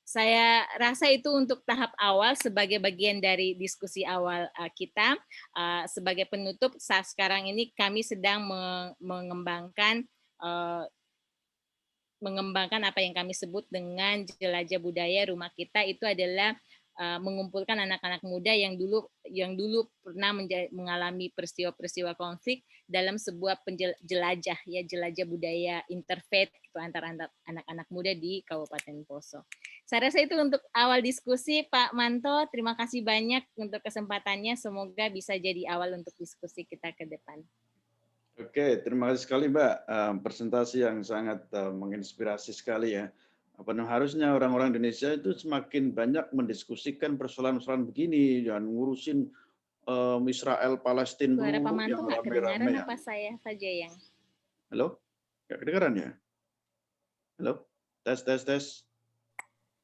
Saya rasa itu untuk tahap awal sebagai bagian dari diskusi awal kita. Sebagai penutup, saat sekarang ini kami sedang mengembangkan apa yang kami sebut dengan jelajah budaya rumah kita. Itu adalah mengumpulkan anak-anak muda yang dulu pernah mengalami peristiwa-peristiwa konflik dalam sebuah jelajah budaya interfaith gitu, antara anak-anak muda di Kabupaten Poso. Saya rasa itu untuk awal diskusi, Pak Manto. Terima kasih banyak untuk kesempatannya. Semoga bisa jadi awal untuk diskusi kita ke depan. Oke, terima kasih sekali Mbak. Presentasi yang sangat menginspirasi sekali ya. Harusnya orang-orang Indonesia itu semakin banyak mendiskusikan persoalan-persoalan begini, jangan ngurusin Israel Palestina Suara Pak dulu Manto yang nggak kedengaran rame-rame. apa saya saja yang? Halo? Nggak kedengaran ya? Halo? Tes.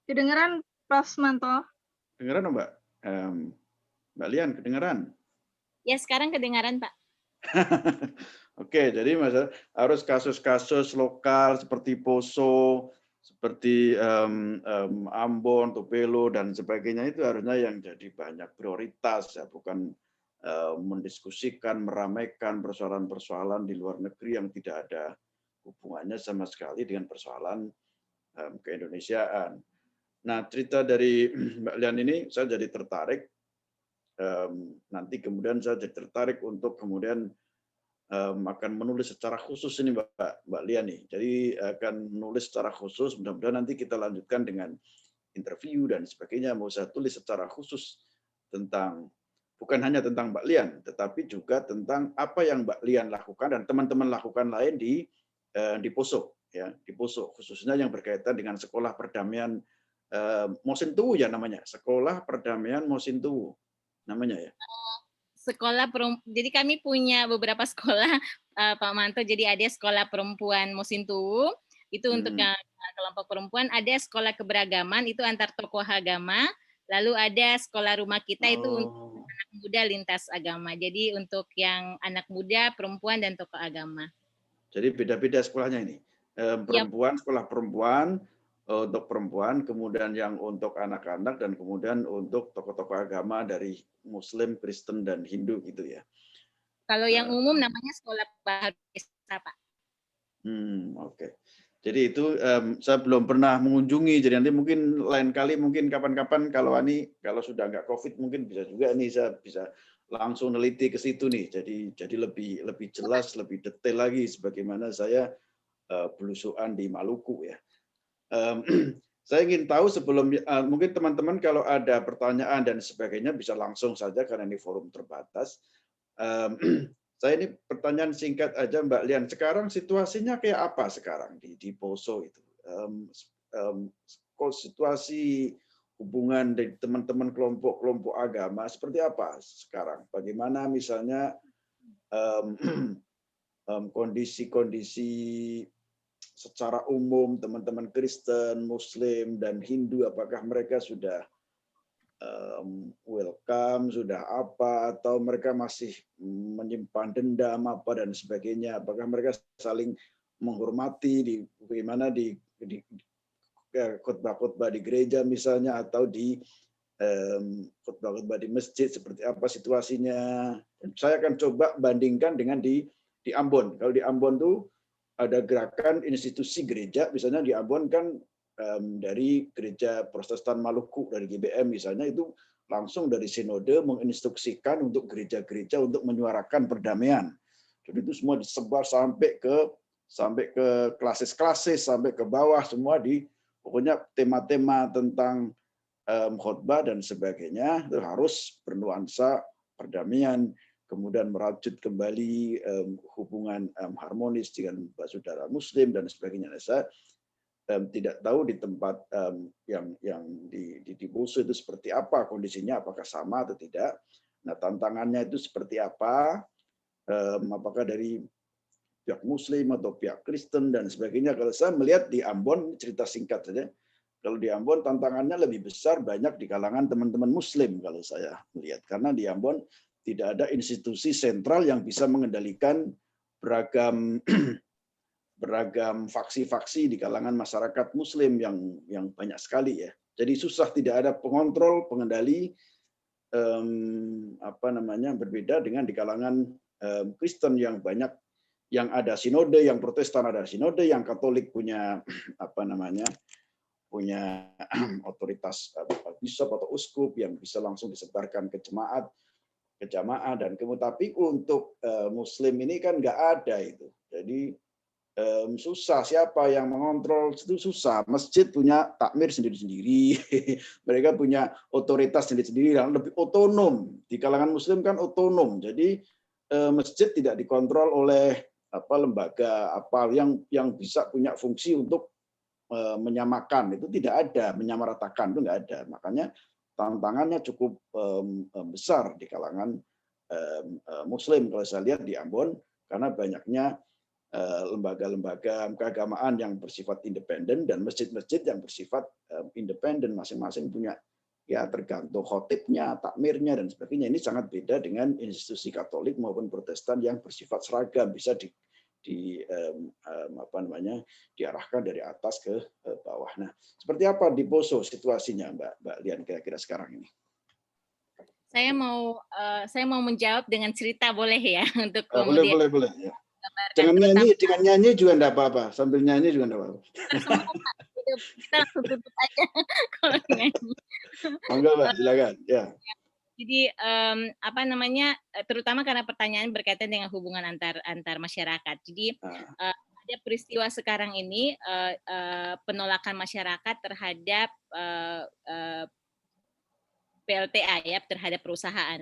Kedengeran, Prof. Manto? Kedengaran Mbak? Mbak Lian, kedengaran? Ya, sekarang kedengaran Pak. Oke, jadi masalah harus kasus-kasus lokal seperti Poso, seperti Ambon, Tupelo dan sebagainya itu harusnya yang jadi banyak prioritas ya, bukan mendiskusikan, meramaikan persoalan-persoalan di luar negeri yang tidak ada hubungannya sama sekali dengan persoalan keindonesiaan. Nah, cerita dari Mbak Lian ini saya jadi tertarik. Nanti kemudian saya jadi tertarik untuk kemudian akan menulis secara khusus ini Mbak Lian nih. Jadi akan menulis secara khusus, mudah-mudahan nanti kita lanjutkan dengan interview dan sebagainya. Mau saya tulis secara khusus tentang, bukan hanya tentang Mbak Lian, tetapi juga tentang apa yang Mbak Lian lakukan dan teman-teman lakukan lain di Poso, ya, di Poso, khususnya yang berkaitan dengan sekolah perdamaian Mosintowo ya namanya, sekolah perdamaian Mosintowo namanya ya. Jadi kami punya beberapa sekolah Pak Manto. Jadi ada sekolah perempuan Mosintowo itu untuk yang kelompok perempuan, ada sekolah keberagaman itu antar tokoh agama, lalu ada sekolah rumah kita itu untuk anak muda lintas agama. Jadi untuk yang anak muda, perempuan dan tokoh agama. Jadi beda-beda sekolahnya ini. Perempuan, sekolah perempuan untuk perempuan, kemudian yang untuk anak-anak, dan kemudian untuk tokoh-tokoh agama dari Muslim, Kristen, dan Hindu gitu ya. Kalau yang umum namanya sekolah Bahar Desa, Pak. Oke. Jadi itu saya belum pernah mengunjungi. Jadi nanti mungkin lain kali, mungkin kapan-kapan kalau sudah nggak COVID mungkin bisa juga nih saya bisa langsung neliti ke situ nih. Jadi lebih jelas, lebih detail lagi sebagaimana saya belusuan di Maluku ya. Saya ingin tahu sebelum mungkin teman-teman kalau ada pertanyaan dan sebagainya bisa langsung saja karena ini forum terbatas. Saya ini pertanyaan singkat aja Mbak Lian. Sekarang situasinya kayak apa sekarang di Poso itu? Situasi hubungan dari teman-teman kelompok-kelompok agama seperti apa sekarang? Bagaimana misalnya kondisi-kondisi secara umum teman-teman Kristen, Muslim, dan Hindu, apakah mereka sudah welcome, sudah apa, atau mereka masih menyimpan dendam apa dan sebagainya? Apakah mereka saling menghormati bagaimana di khotbah-khotbah di gereja misalnya, atau di khotbah-khotbah di masjid, seperti apa situasinya? Saya akan coba bandingkan dengan di Ambon. Kalau di Ambon tuh ada gerakan institusi gereja, misalnya di Ambon kan dari gereja Protestan Maluku, dari GBM misalnya, itu langsung dari sinode menginstruksikan untuk gereja-gereja untuk menyuarakan perdamaian. Jadi itu semua disebar sampai ke klasis-klasis, sampai ke bawah semua pokoknya tema-tema tentang khotbah dan sebagainya itu harus bernuansa perdamaian, kemudian merajut kembali hubungan harmonis dengan saudara Muslim dan sebagainya. Saya tidak tahu di tempat yang di Poso itu seperti apa kondisinya, apakah sama atau tidak. Nah, tantangannya itu seperti apa? Apakah dari pihak Muslim atau pihak Kristen dan sebagainya. Kalau saya melihat di Ambon, cerita singkat saja, kalau di Ambon tantangannya lebih besar banyak di kalangan teman-teman Muslim kalau saya melihat. Karena di Ambon tidak ada institusi sentral yang bisa mengendalikan beragam faksi-faksi di kalangan masyarakat Muslim yang banyak sekali ya. Jadi susah, tidak ada pengontrol, pengendali, berbeda dengan di kalangan Kristen yang banyak, yang ada sinode, yang Protestan ada sinode, yang Katolik punya punya otoritas bishop atau uskup yang bisa langsung disebarkan ke jamaah dan kemudian. Tapi untuk Muslim ini kan nggak ada itu. Jadi susah, siapa yang mengontrol itu susah. Masjid punya takmir sendiri-sendiri, mereka punya otoritas sendiri-sendiri, dan lebih otonom. Di kalangan Muslim kan otonom, jadi masjid tidak dikontrol oleh lembaga yang bisa punya fungsi untuk menyamakan, itu tidak ada, menyamaratakan itu nggak ada. Makanya tantangannya cukup besar di kalangan Muslim kalau saya lihat di Ambon, karena banyaknya lembaga-lembaga keagamaan yang bersifat independen dan masjid-masjid yang bersifat independen, masing-masing punya ya tergantung khotibnya, takmirnya dan sebagainya. Ini sangat beda dengan institusi Katolik maupun Protestan yang bersifat seragam, bisa diarahkan dari atas ke bawah. Nah, seperti apa di Poso situasinya, Mbak Lian kira-kira sekarang ini? Saya mau menjawab dengan cerita, boleh ya, untuk kemudian boleh ya. Dengan nyanyi juga enggak apa-apa, sambil nyanyi juga enggak apa-apa. Kita langsung tutup aja kalau nyanyi. Monggo, Mbak, silakan. Ya. Jadi terutama karena pertanyaan berkaitan dengan hubungan antar masyarakat. Jadi ada peristiwa sekarang ini penolakan masyarakat terhadap PLTA ya, terhadap perusahaan.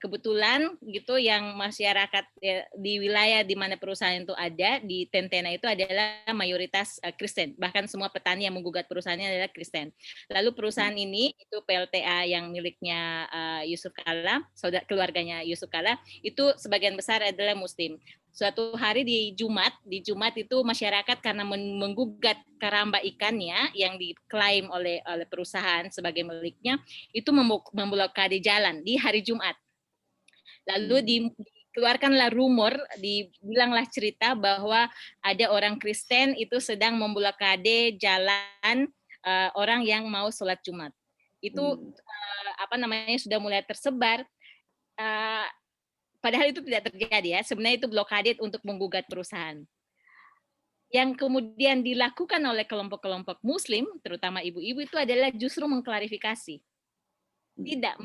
Kebetulan gitu yang masyarakat di wilayah di mana perusahaan itu ada di Tentena itu adalah mayoritas Kristen. Bahkan semua petani yang menggugat perusahaannya adalah Kristen. Lalu perusahaan ini itu PLTA yang miliknya Yusuf Kalla, keluarganya Yusuf Kalla, itu sebagian besar adalah Muslim. Suatu hari di Jumat itu masyarakat karena menggugat keramba ikannya yang diklaim oleh perusahaan sebagai miliknya, itu memblokade jalan di hari Jumat. Lalu dikeluarkanlah rumor, dibilanglah cerita bahwa ada orang Kristen itu sedang memblokade jalan orang yang mau sholat Jumat. Itu sudah mulai tersebar. Padahal itu tidak terjadi ya. Sebenarnya itu blokade untuk menggugat perusahaan. Yang kemudian dilakukan oleh kelompok-kelompok Muslim, terutama ibu-ibu, itu adalah justru mengklarifikasi. Tidak,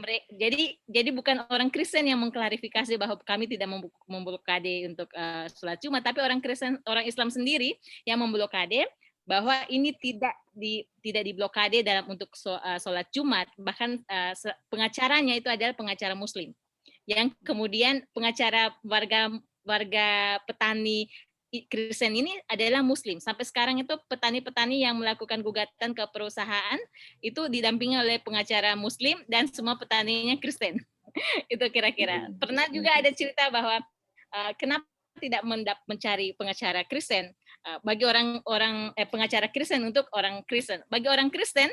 jadi bukan orang Kristen yang mengklarifikasi bahwa kami tidak memblokade untuk sholat Jumat, tapi orang Kristen, orang Islam sendiri yang memblokade bahwa ini tidak diblokade dalam untuk sholat Jumat. Bahkan pengacaranya itu adalah pengacara Muslim. Yang kemudian pengacara warga petani Kristen ini adalah Muslim. Sampai sekarang itu petani-petani yang melakukan gugatan ke perusahaan itu didampingi oleh pengacara Muslim dan semua petaninya Kristen. Itu kira-kira. Pernah juga ada cerita bahwa kenapa tidak mencari pengacara Kristen bagi orang pengacara Kristen untuk orang Kristen. Bagi orang Kristen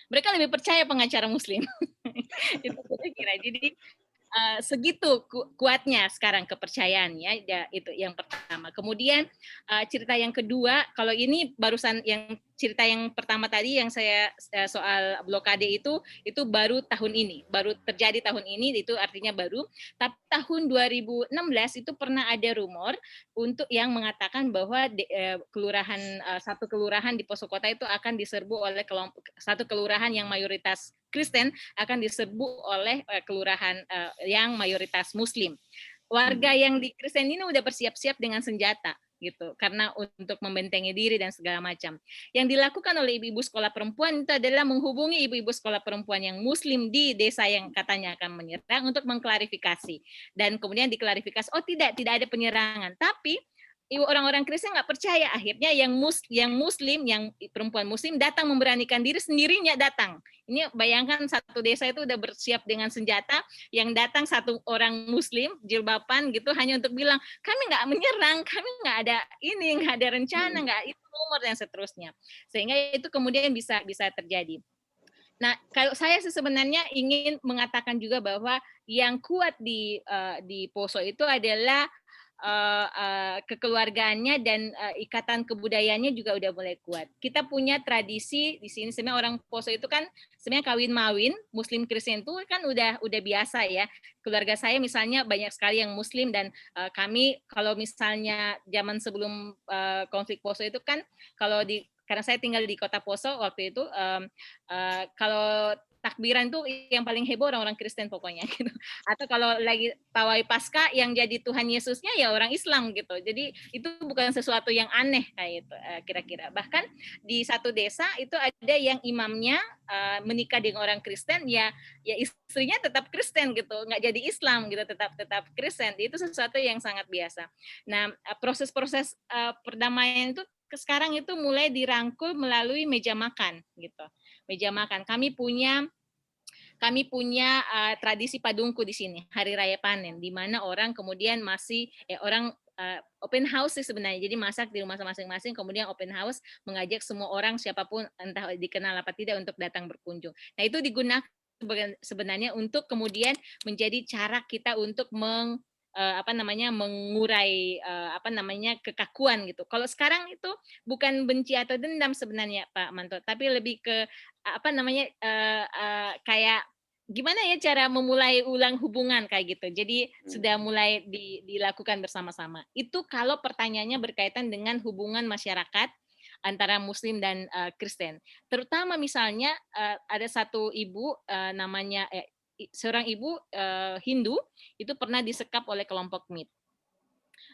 mereka lebih percaya pengacara Muslim. Itu kira-kira. Jadi segitu kuatnya sekarang kepercayaan ya, itu yang pertama. Kemudian cerita yang kedua, kalau ini barusan yang cerita yang pertama tadi yang saya soal blokade itu baru tahun ini, baru terjadi tahun ini, itu artinya baru. Tapi tahun 2016 itu pernah ada rumor untuk yang mengatakan bahwa satu kelurahan di Poso Kota itu akan diserbu oleh satu kelurahan yang mayoritas Kristen akan diserbu oleh kelurahan yang mayoritas Muslim. warga yang di Kristen ini udah bersiap-siap dengan senjata gitu, karena untuk membentengi diri dan segala macam. Yang dilakukan oleh ibu-ibu sekolah perempuan itu adalah menghubungi ibu-ibu sekolah perempuan yang Muslim di desa yang katanya akan menyerang untuk mengklarifikasi, dan kemudian diklarifikasi, oh tidak ada penyerangan, tapi ibu orang-orang Kristen nggak percaya, akhirnya yang Muslim, yang perempuan Muslim datang memberanikan diri sendirinya datang. Ini bayangkan satu desa itu udah bersiap dengan senjata, yang datang satu orang Muslim jilbaban gitu hanya untuk bilang kami nggak menyerang, kami nggak ada rencana, nggak itu rumor dan seterusnya, sehingga itu kemudian bisa terjadi. Nah, kalau saya sebenarnya ingin mengatakan juga bahwa yang kuat di Poso itu adalah kekeluargaannya dan ikatan kebudayaannya juga udah mulai kuat. Kita punya tradisi di sini, sebenarnya orang Poso itu kan sebenarnya kawin mawin Muslim Kristen itu kan udah biasa ya. Keluarga saya misalnya banyak sekali yang Muslim, dan kami kalau misalnya zaman sebelum konflik Poso itu kan karena saya tinggal di kota Poso waktu itu, kalau takbiran tuh yang paling heboh orang-orang Kristen pokoknya gitu. Atau kalau lagi pawai Paskah yang jadi Tuhan Yesusnya ya orang Islam gitu. Jadi itu bukan sesuatu yang aneh kayak itu kira-kira. Bahkan di satu desa itu ada yang imamnya menikah dengan orang Kristen, ya istrinya tetap Kristen gitu, nggak jadi Islam gitu, tetap Kristen. Itu sesuatu yang sangat biasa. Nah, proses-proses perdamaian itu sekarang itu mulai dirangkul melalui meja makan gitu. Meja makan. Kami punya tradisi padungku di sini, Hari Raya Panen, di mana orang kemudian open house sih sebenarnya. Jadi masak di rumah masing-masing, kemudian open house mengajak semua orang siapapun entah dikenal apa tidak untuk datang berkunjung. Nah, itu digunakan sebenarnya untuk kemudian menjadi cara kita untuk mengurai kekakuan gitu. Kalau sekarang itu bukan benci atau dendam sebenarnya Pak Manto, tapi lebih ke kayak gimana ya cara memulai ulang hubungan kayak gitu. Jadi sudah mulai dilakukan bersama-sama. Itu kalau pertanyaannya berkaitan dengan hubungan masyarakat antara Muslim dan Kristen. Terutama misalnya ada satu ibu seorang ibu Hindu itu pernah disekap oleh kelompok MIT.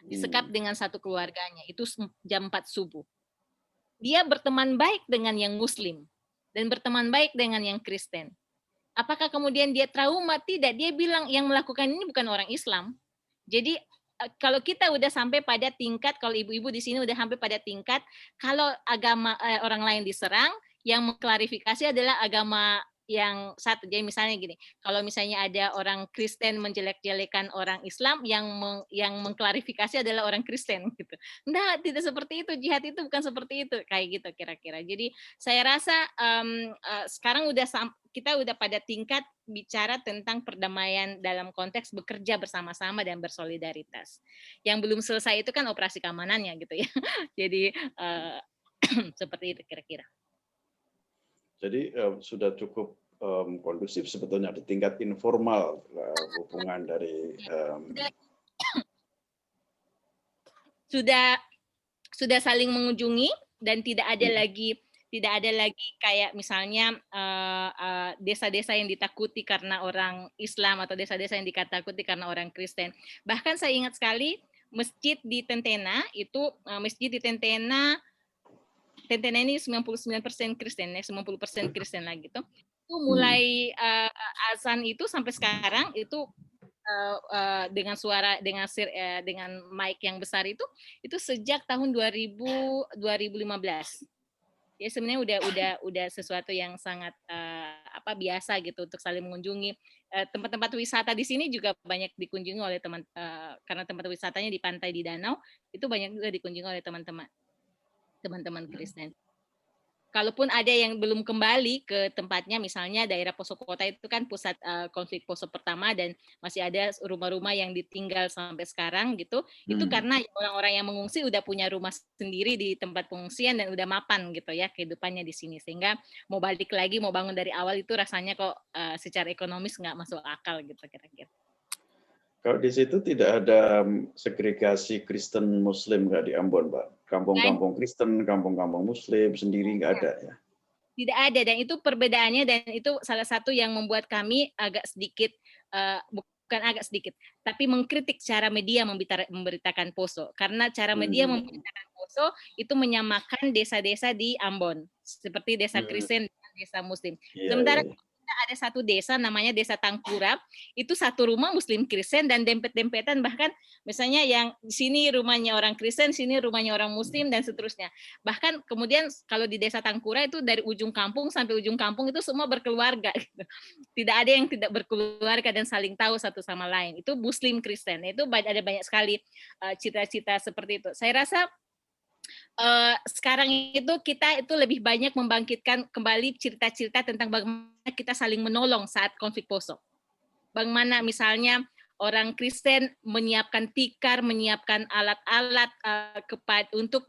Disekap dengan satu keluarganya, itu jam 4 subuh. Dia berteman baik dengan yang Muslim dan berteman baik dengan yang Kristen. Apakah kemudian dia trauma? Tidak, dia bilang yang melakukan ini bukan orang Islam. Jadi kalau kita udah sampai pada tingkat, kalau ibu-ibu di sini udah sampai pada tingkat, kalau agama orang lain diserang, yang mengklarifikasi adalah agama yang satu. Jadi misalnya gini, kalau misalnya ada orang Kristen menjelek-jelekan orang Islam, yang mengklarifikasi adalah orang Kristen gitu. Enggak, tidak seperti itu. Jihad itu bukan seperti itu, kayak gitu kira-kira. Jadi saya rasa sekarang kita udah pada tingkat bicara tentang perdamaian dalam konteks bekerja bersama-sama dan bersolidaritas. Yang belum selesai itu kan operasi keamanannya gitu ya. Jadi seperti itu kira-kira. Jadi sudah cukup kondusif sebetulnya di tingkat informal hubungan dari sudah saling mengunjungi, dan tidak ada lagi kayak misalnya desa-desa yang ditakuti karena orang Islam atau desa-desa yang ditakuti karena orang Kristen. Bahkan saya ingat sekali masjid di Tentena itu Tentena ini 99% Kristen ya, 90% Kristen lah gitu. Itu mulai azan itu sampai sekarang itu dengan suara dengan mic yang besar itu sejak tahun 2015. Ya sebenarnya udah sesuatu yang sangat biasa gitu untuk saling mengunjungi. Tempat-tempat wisata di sini juga banyak dikunjungi oleh karena tempat wisatanya di pantai di danau, itu banyak juga dikunjungi oleh teman-teman Kristen. Kalaupun ada yang belum kembali ke tempatnya, misalnya daerah Poso Kota itu kan pusat konflik Poso pertama, dan masih ada rumah-rumah yang ditinggal sampai sekarang gitu. Itu karena orang-orang yang mengungsi udah punya rumah sendiri di tempat pengungsian dan udah mapan gitu ya kehidupannya di sini, sehingga mau balik lagi, mau bangun dari awal itu rasanya kok secara ekonomis nggak masuk akal gitu kira-kira. Kalau di situ tidak ada segregasi Kristen Muslim nggak di Ambon, Mbak? Kampung-kampung Kristen, kampung-kampung Muslim sendiri nggak ada ya? Tidak ada, dan itu perbedaannya, dan itu salah satu yang membuat kami agak sedikit bukan agak sedikit, tapi mengkritik cara media memberitakan Poso. Karena cara media memberitakan Poso itu menyamakan desa-desa di Ambon, seperti desa Kristen dan desa Muslim. Sementara ada satu desa namanya Desa Tangkura, itu satu rumah Muslim Kristen dan dempet-dempetan, bahkan misalnya yang sini rumahnya orang Kristen, sini rumahnya orang Muslim dan seterusnya. Bahkan kemudian kalau di Desa Tangkura itu dari ujung kampung sampai ujung kampung itu semua berkeluarga gitu. Tidak ada yang tidak berkeluarga dan saling tahu satu sama lain. Itu Muslim Kristen. Itu ada banyak sekali cita-cita seperti itu. Saya rasa sekarang itu kita itu lebih banyak membangkitkan kembali cerita-cerita tentang bagaimana kita saling menolong saat konflik Poso. Bagaimana misalnya orang Kristen menyiapkan tikar, menyiapkan alat-alat untuk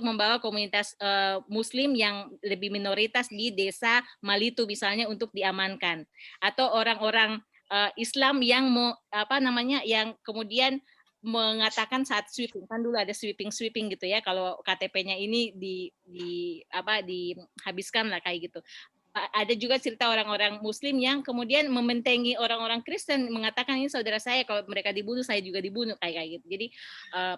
membawa komunitas Muslim yang lebih minoritas di desa Malitu misalnya untuk diamankan, atau orang-orang Islam yang yang kemudian mengatakan saat sweeping, kan dulu ada sweeping gitu ya, kalau KTP-nya ini dihabiskan lah kayak gitu. Ada juga cerita orang-orang Muslim yang kemudian mementengi orang-orang Kristen, mengatakan ini saudara saya, kalau mereka dibunuh saya juga dibunuh kayak gitu. Jadi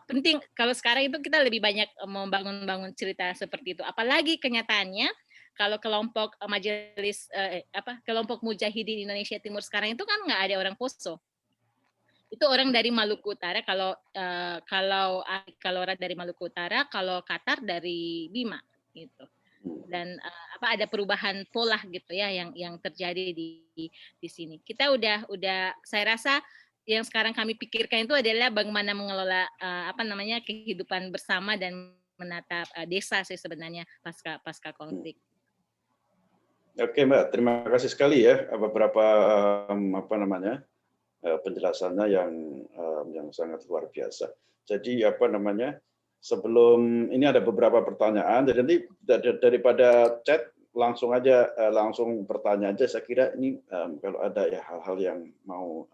penting kalau sekarang itu kita lebih banyak membangun cerita seperti itu. Apalagi kenyataannya kalau kelompok majelis kelompok Mujahidin Indonesia Timur sekarang itu kan nggak ada orang Poso. Itu orang dari Maluku Utara, kalau orang dari Maluku Utara, kalau Qatar dari Bima gitu. Dan ada perubahan pola gitu ya yang terjadi di sini. Kita udah saya rasa yang sekarang kami pikirkan itu adalah bagaimana mengelola kehidupan bersama dan menatap desa sih sebenarnya pasca konflik. Oke Mbak, terima kasih sekali ya beberapa penjelasannya yang sangat luar biasa. Jadi sebelum ini ada beberapa pertanyaan, jadi nanti daripada chat langsung bertanya aja. Saya kira ini kalau ada ya hal-hal yang mau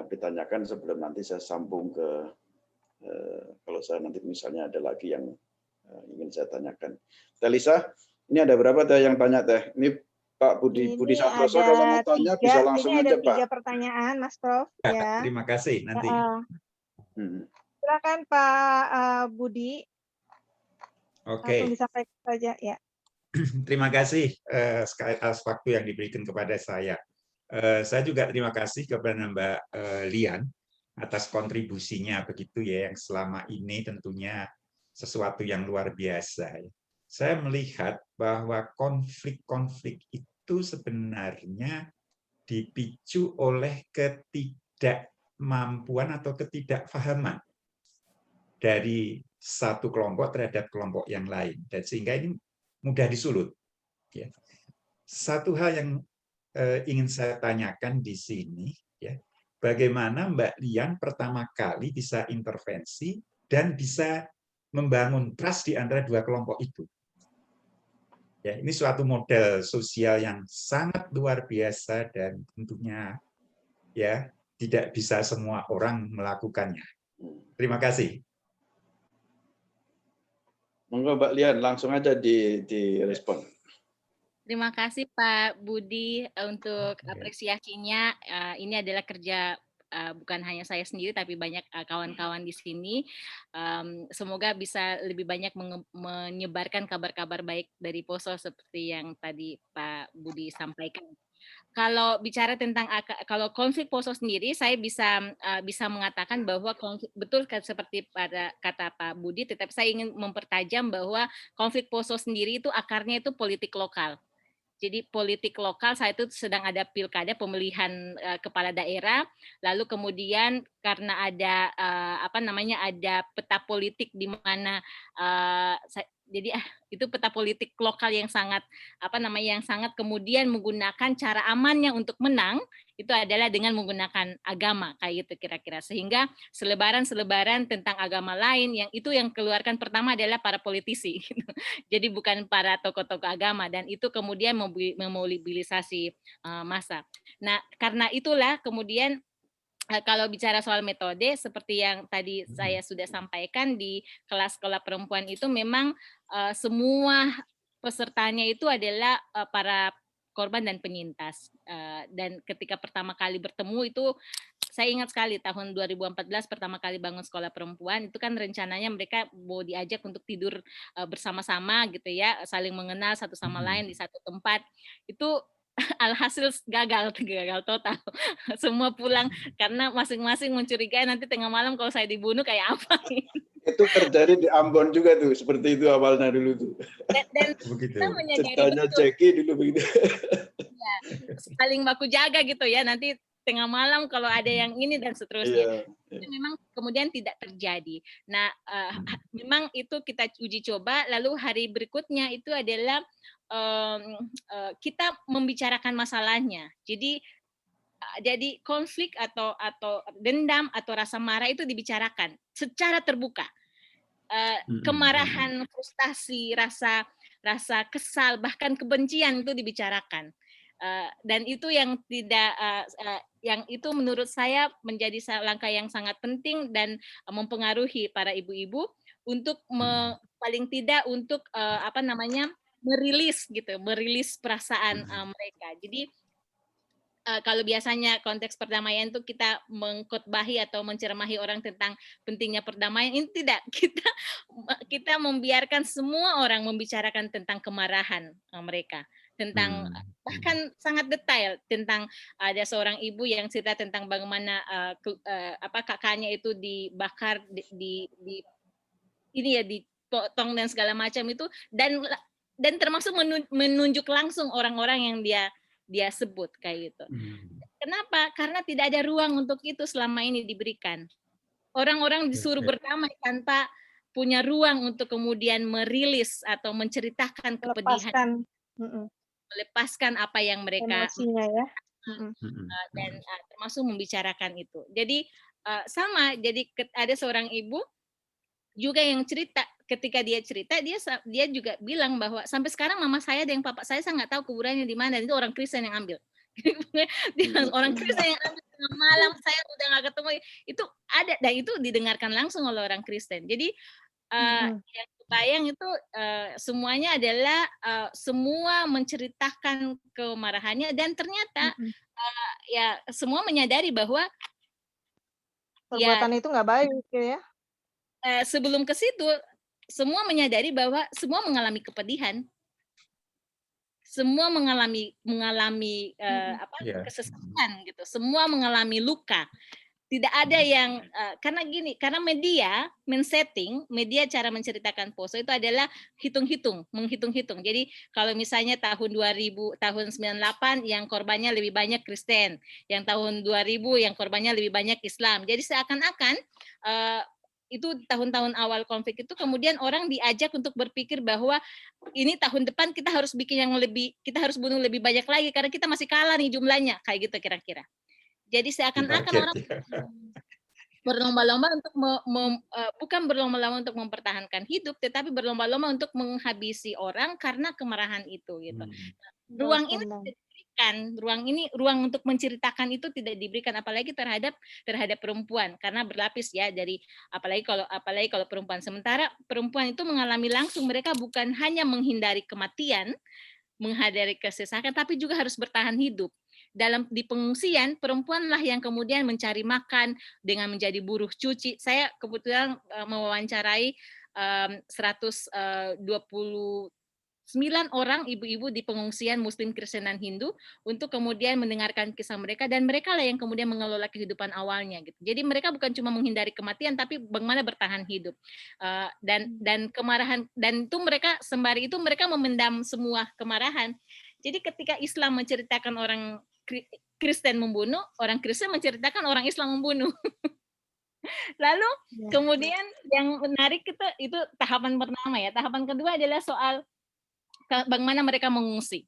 ditanyakan sebelum nanti saya sambung ke kalau saya nanti misalnya ada lagi yang ingin saya tanyakan. Telisa, ini ada berapa teh yang tanya teh? Ini Pak Budi Santoso kalau mau tanya bisa langsung aja Pak. Ada 3 pertanyaan Mas Prof. Ya. Terima kasih nanti. Silakan Pak Budi. Oke. Langsung disampaikan saja ya. Terima kasih atas waktu yang diberikan kepada saya. Saya juga terima kasih kepada Mbak Lian atas kontribusinya begitu ya, yang selama ini tentunya sesuatu yang luar biasa. Saya melihat bahwa konflik-konflik itu sebenarnya dipicu oleh ketidakmampuan atau ketidakfahaman dari satu kelompok terhadap kelompok yang lain, dan sehingga ini mudah disulut. Satu hal yang ingin saya tanyakan di sini, ya, bagaimana Mbak Lian pertama kali bisa intervensi dan bisa membangun trust di antara dua kelompok itu. Ya, ini suatu model sosial yang sangat luar biasa dan tentunya ya tidak bisa semua orang melakukannya. Terima kasih. Monggo Mbak Lian, langsung aja direspon. Terima kasih Pak Budi untuk apresiasinya. Ini adalah kerja bukan hanya saya sendiri, tapi banyak kawan-kawan di sini. Semoga bisa lebih banyak menyebarkan kabar-kabar baik dari Poso seperti yang tadi Pak Budi sampaikan. Kalau bicara tentang kalau konflik Poso sendiri, saya bisa mengatakan bahwa betul seperti pada kata Pak Budi, tetapi saya ingin mempertajam bahwa konflik Poso sendiri itu akarnya itu politik lokal. Jadi politik lokal saat itu sedang ada pilkada pemilihan kepala daerah, lalu kemudian karena ada ada peta politik di mana jadi itu peta politik lokal yang sangat yang sangat kemudian menggunakan cara amannya untuk menang itu adalah dengan menggunakan agama kayak gitu kira-kira, sehingga selebaran tentang agama lain yang keluarkan pertama adalah para politisi gitu. Jadi bukan para tokoh-tokoh agama, dan itu kemudian memobilisasi massa. Nah, karena itulah kemudian kalau bicara soal metode, seperti yang tadi saya sudah sampaikan di kelas sekolah perempuan itu memang semua pesertanya itu adalah para korban dan penyintas. Dan ketika pertama kali bertemu itu saya ingat sekali tahun 2014 pertama kali bangun sekolah perempuan, itu kan rencananya mereka mau diajak untuk tidur bersama-sama gitu ya, saling mengenal satu sama lain di satu tempat. Itu alhasil gagal total. Semua pulang karena masing-masing mencurigai nanti tengah malam kalau saya dibunuh kayak apa. Itu terjadi di Ambon juga tuh, seperti itu awalnya dulu tuh. Dan kita menyadari ceritanya Jackie dulu begitu. Ya, saling baku jaga gitu ya, nanti tengah malam kalau ada yang ini dan seterusnya. Itu memang kemudian tidak terjadi. Nah, memang itu kita uji coba, lalu hari berikutnya itu adalah kita membicarakan masalahnya. Jadi konflik atau dendam atau rasa marah itu dibicarakan secara terbuka. Kemarahan, frustasi, rasa kesal, bahkan kebencian itu dibicarakan. Dan itu yang yang itu menurut saya menjadi langkah yang sangat penting dan mempengaruhi para ibu-ibu untuk paling tidak untuk merilis perasaan mereka. Jadi kalau biasanya konteks perdamaian itu kita mengkhotbahi atau menceramahi orang tentang pentingnya perdamaian, ini tidak, kita membiarkan semua orang membicarakan tentang kemarahan mereka, tentang bahkan sangat detail tentang ada seorang ibu yang cerita tentang bagaimana kakaknya itu dibakar dipotong dan segala macam itu, dan termasuk menunjuk langsung orang-orang yang dia sebut kayak gitu. Kenapa? Karena tidak ada ruang untuk itu selama ini diberikan. Orang-orang disuruh berdamai tanpa punya ruang untuk kemudian merilis atau menceritakan kepedihan, melepaskan apa yang mereka emosinya ya. Dan termasuk membicarakan itu. Jadi sama. Jadi ada seorang ibu juga yang cerita, ketika dia cerita dia juga bilang bahwa sampai sekarang mama saya dan papa saya nggak tahu kuburannya di mana, itu orang Kristen yang ambil. Orang Kristen yang ambil tengah malam, saya udah nggak ketemu, itu ada, dan itu didengarkan langsung oleh orang Kristen. Jadi yang kebayang itu semuanya adalah semua menceritakan kemarahannya, dan ternyata ya semua menyadari bahwa perbuatan itu nggak baik ya. Sebelum ke situ, semua menyadari bahwa semua mengalami kepedihan, semua mengalami kesesakan gitu, semua mengalami luka. Tidak ada yang karena media cara menceritakan Poso itu adalah menghitung-hitung. Jadi kalau misalnya tahun 98 yang korbannya lebih banyak Kristen, yang tahun 2000 yang korbannya lebih banyak Islam. Jadi seakan-akan itu tahun-tahun awal konflik itu kemudian orang diajak untuk berpikir bahwa ini tahun depan kita harus bikin yang lebih, kita harus bunuh lebih banyak lagi karena kita masih kalah nih jumlahnya, kayak gitu kira-kira. Jadi seakan-akan orang berlomba-lomba untuk bukan berlomba-lomba untuk mempertahankan hidup, tetapi berlomba-lomba untuk menghabisi orang karena kemarahan itu gitu. Ruang ini tidak diberikan, ruang untuk menceritakan itu tidak diberikan, apalagi terhadap perempuan, karena berlapis ya, dari apalagi kalau perempuan. Sementara perempuan itu mengalami langsung, mereka bukan hanya menghindari kematian, menghindari kesesakan, tapi juga harus bertahan hidup. Di pengungsian, perempuanlah yang kemudian mencari makan dengan menjadi buruh cuci. Saya kebetulan mewawancarai 129 orang ibu-ibu di pengungsian Muslim, Kristen, dan Hindu untuk kemudian mendengarkan kisah mereka, dan mereka lah yang kemudian mengelola kehidupan awalnya gitu. Jadi mereka bukan cuma menghindari kematian, tapi bagaimana bertahan hidup. Dan kemarahan, dan itu mereka sembari itu mereka memendam semua kemarahan. Jadi ketika Islam menceritakan orang Kristen membunuh, orang Kristen menceritakan orang Islam membunuh. Lalu kemudian yang menarik itu tahapan pertama ya. Tahapan kedua adalah soal bagaimana mereka mengungsi.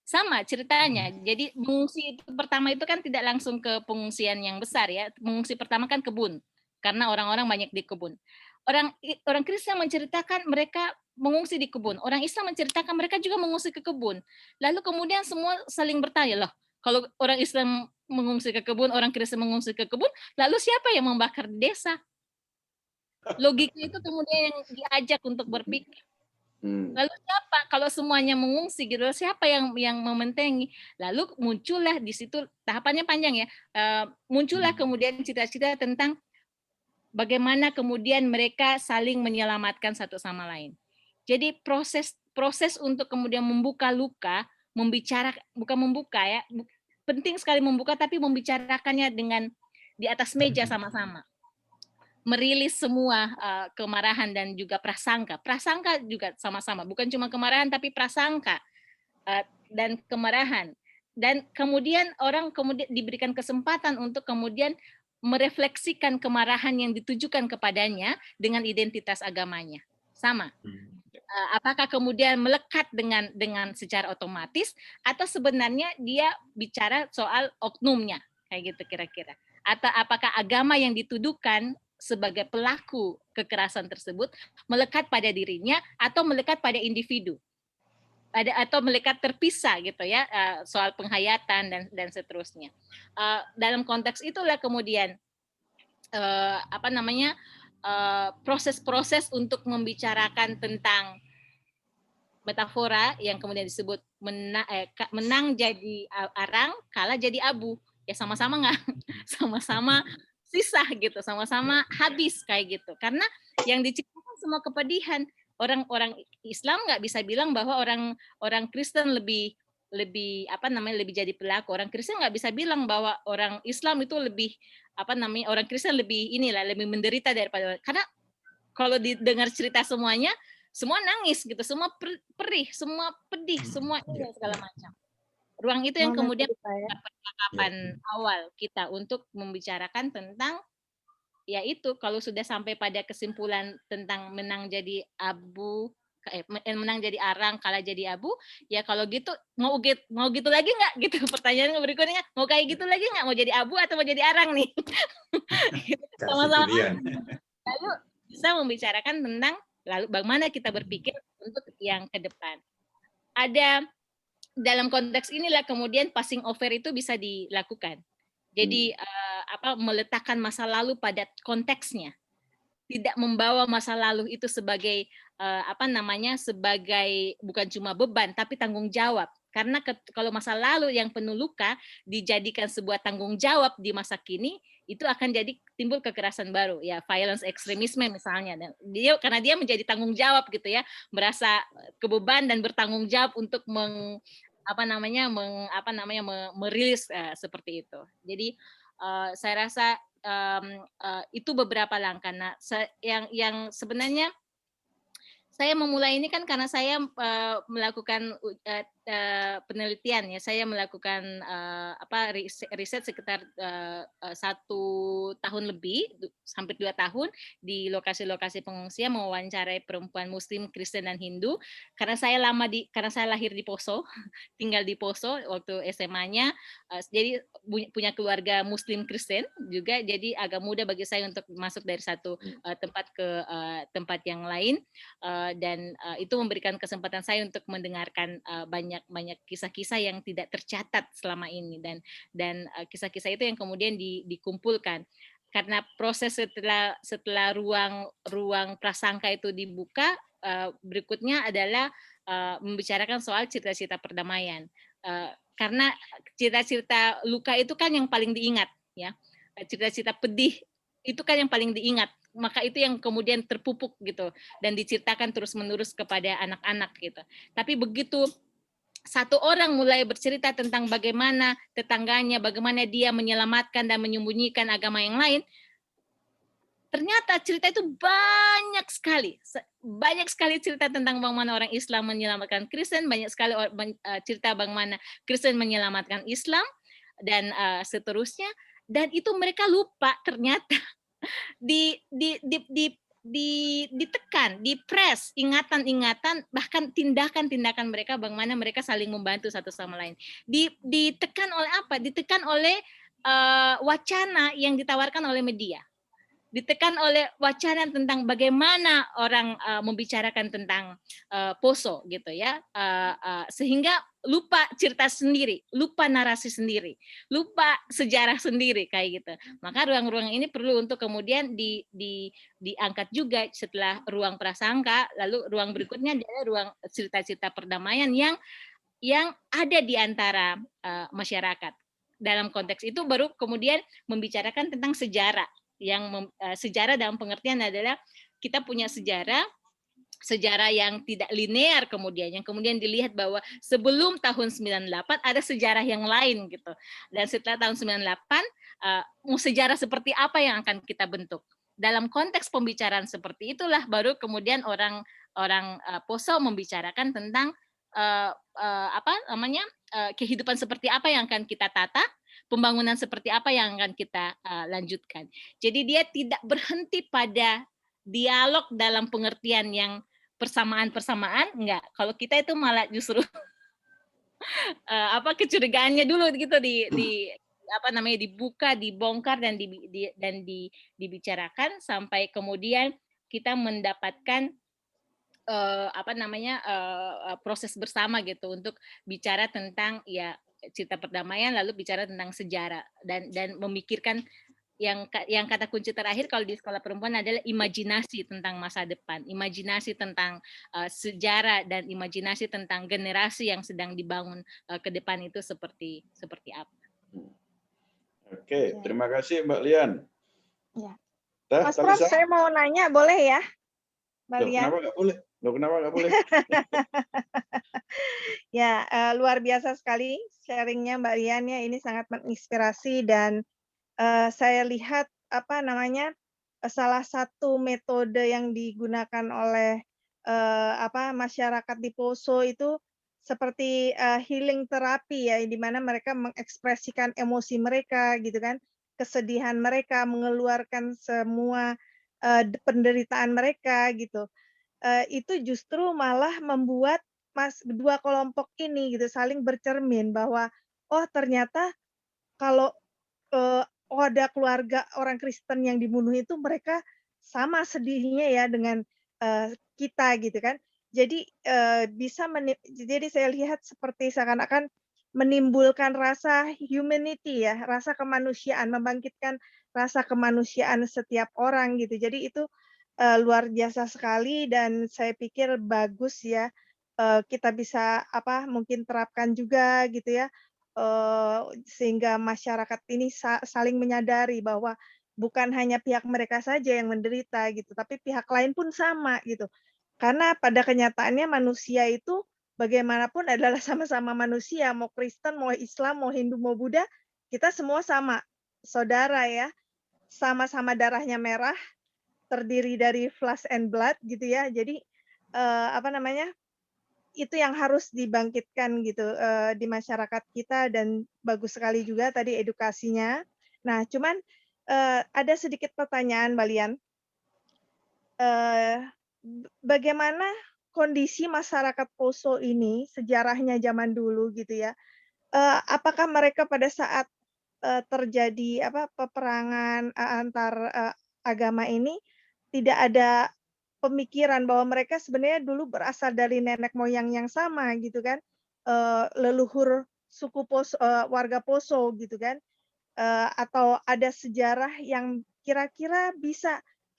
Sama ceritanya. Jadi mengungsi itu pertama itu kan tidak langsung ke pengungsian yang besar ya. Mengungsi pertama kan kebun, karena orang-orang banyak di kebun. Orang Kristen menceritakan mereka mengungsi di kebun. Orang Islam menceritakan mereka juga mengungsi ke kebun. Lalu kemudian semua saling bertanya, loh, kalau orang Islam mengungsi ke kebun, orang Kristen mengungsi ke kebun, lalu siapa yang membakar desa? Logika itu kemudian yang diajak untuk berpikir. Lalu siapa? kalau semuanya mengungsi gitu, siapa yang mementengi? Lalu muncullah di situ, tahapannya panjang ya, muncullah kemudian cita-cita tentang bagaimana kemudian mereka saling menyelamatkan satu sama lain. Jadi proses untuk kemudian membuka luka, bukan membuka ya, penting sekali membuka, tapi membicarakannya dengan di atas meja sama-sama. Merilis semua kemarahan dan juga prasangka. Prasangka juga sama-sama, bukan cuma kemarahan tapi prasangka dan kemarahan. Dan kemudian orang kemudian diberikan kesempatan untuk kemudian merefleksikan kemarahan yang ditujukan kepadanya dengan identitas agamanya. Sama. Apakah kemudian melekat dengan secara otomatis atau sebenarnya dia bicara soal oknumnya, kayak gitu kira-kira. Atau apakah agama yang dituduhkan sebagai pelaku kekerasan tersebut melekat pada dirinya atau melekat pada individu, atau melekat terpisah gitu ya, soal penghayatan dan seterusnya. Dalam konteks itulah kemudian proses-proses untuk membicarakan tentang metafora yang kemudian disebut menang jadi arang, kalah jadi abu. Ya sama-sama nggak, sama-sama sisa gitu, sama-sama habis kayak gitu. Karena yang diciptakan semua kepedihan. Orang Islam nggak bisa bilang bahwa orang Kristen lebih jadi pelaku. Orang Kristen nggak bisa bilang bahwa orang Islam itu lebih orang Kristen lebih lebih menderita daripada, karena kalau didengar cerita semuanya, semua nangis gitu, semua perih, semua pedih, semua ini segala macam. Ruang itu yang kemudian percakapan awal kita untuk membicarakan tentang yaitu kalau sudah sampai pada kesimpulan tentang menang jadi arang, kalah jadi abu, ya kalau gitu mau gitu lagi nggak gitu. Pertanyaan berikutnya, mau kayak gitu lagi nggak, mau jadi abu atau mau jadi arang nih? Sama-sama. Lalu bisa membicarakan tentang lalu bagaimana kita berpikir untuk yang ke depan. Ada dalam konteks inilah kemudian passing over itu bisa dilakukan. Jadi meletakkan masa lalu pada konteksnya. Tidak membawa masa lalu itu sebagai sebagai bukan cuma beban tapi tanggung jawab. Karena kalau masa lalu yang penuh luka dijadikan sebuah tanggung jawab di masa kini, itu akan jadi timbul kekerasan baru, ya violence ekstremisme misalnya. Dan karena dia menjadi tanggung jawab gitu ya, merasa kebeban dan bertanggung jawab untuk merilis seperti itu. Jadi saya rasa itu beberapa langkah. Nah, yang sebenarnya saya memulai ini kan karena saya melakukan penelitian ya, saya melakukan riset sekitar 1 tahun lebih, hampir 2 tahun di lokasi-lokasi pengungsian, mewawancarai perempuan Muslim, Kristen dan Hindu. Karena saya lahir di Poso, tinggal di Poso waktu SMA-nya, jadi punya keluarga Muslim Kristen juga, jadi agak mudah bagi saya untuk masuk dari satu tempat ke tempat yang lain. Dan itu memberikan kesempatan saya untuk mendengarkan banyak kisah-kisah yang tidak tercatat selama ini, dan kisah-kisah itu yang kemudian dikumpulkan. Karena proses setelah ruang prasangka itu dibuka, berikutnya adalah membicarakan soal cita-cita perdamaian. Karena cita-cita luka itu kan yang paling diingat, ya. Cita-cita pedih itu kan yang paling diingat. Maka itu yang kemudian terpupuk gitu dan diceritakan terus-menerus kepada anak-anak gitu. Tapi begitu satu orang mulai bercerita tentang bagaimana tetangganya, bagaimana dia menyelamatkan dan menyembunyikan agama yang lain, ternyata cerita itu banyak sekali cerita tentang bagaimana orang Islam menyelamatkan Kristen, banyak sekali cerita bagaimana Kristen menyelamatkan Islam dan seterusnya. Dan itu mereka lupa ternyata ditekan, dipres ingatan-ingatan, bahkan tindakan-tindakan mereka, bagaimana mereka saling membantu satu sama lain. Ditekan oleh apa? Ditekan oleh wacana yang ditawarkan oleh media. Ditekan oleh wacana tentang bagaimana orang membicarakan tentang Poso gitu ya, sehingga lupa cerita sendiri, lupa narasi sendiri, lupa sejarah sendiri kayak gitu. Maka ruang-ruang ini perlu untuk kemudian diangkat juga setelah ruang prasangka, lalu ruang berikutnya adalah ruang cerita-cerita perdamaian yang ada di antara masyarakat. Dalam konteks itu baru kemudian membicarakan tentang sejarah, sejarah dalam pengertian adalah kita punya sejarah yang tidak linear kemudian, yang kemudian dilihat bahwa sebelum tahun 98 ada sejarah yang lain gitu. Dan setelah tahun 98 sejarah seperti apa yang akan kita bentuk. Dalam konteks pembicaraan seperti itulah baru kemudian orang Poso membicarakan tentang kehidupan seperti apa yang akan kita tata, pembangunan seperti apa yang akan kita lanjutkan. Jadi dia tidak berhenti pada dialog dalam pengertian yang persamaan, enggak. Kalau kita itu malah justru kecurigaannya dulu gitu dibuka, dibongkar dan dibicarakan sampai kemudian kita mendapatkan proses bersama gitu untuk bicara tentang ya cerita perdamaian, lalu bicara tentang sejarah dan memikirkan yang kata kunci terakhir kalau di sekolah perempuan adalah imajinasi tentang masa depan, imajinasi tentang sejarah dan imajinasi tentang generasi yang sedang dibangun ke depan itu seperti apa. Oke, terima kasih Mbak Lian. Ya. Mas Prof, saya mau nanya, boleh ya, Mbak Lian? Kenapa nggak boleh? Kenapa nggak boleh? Ya, luar biasa sekali sharingnya Mbak Lian ya. Ini sangat menginspirasi dan saya lihat salah satu metode yang digunakan oleh masyarakat di Poso itu seperti healing terapi ya, di mana mereka mengekspresikan emosi mereka gitu kan, kesedihan mereka, mengeluarkan semua penderitaan mereka gitu. Itu justru malah membuat dua kelompok ini gitu saling bercermin bahwa oh ternyata kalau ada keluarga orang Kristen yang dibunuh itu mereka sama sedihnya ya dengan kita gitu kan. Jadi jadi saya lihat seperti seakan-akan menimbulkan rasa humanity ya, rasa kemanusiaan, membangkitkan rasa kemanusiaan setiap orang gitu. Jadi itu luar biasa sekali dan saya pikir bagus ya kita bisa mungkin terapkan juga gitu ya. Sehingga masyarakat ini saling menyadari bahwa bukan hanya pihak mereka saja yang menderita gitu, tapi pihak lain pun sama gitu. Karena pada kenyataannya manusia itu bagaimanapun adalah sama-sama manusia, mau Kristen, mau Islam, mau Hindu, mau Buddha, kita semua sama, saudara ya, sama-sama darahnya merah, terdiri dari flesh and blood gitu ya. Jadi itu yang harus dibangkitkan gitu di masyarakat kita dan bagus sekali juga tadi edukasinya. Nah, cuman ada sedikit pertanyaan, Mbak Lian. Bagaimana kondisi masyarakat Poso ini sejarahnya zaman dulu gitu ya? Apakah mereka pada saat terjadi peperangan antar agama ini tidak ada pemikiran bahwa mereka sebenarnya dulu berasal dari nenek moyang yang sama gitu kan, leluhur suku Poso, warga Poso gitu kan, atau ada sejarah yang kira-kira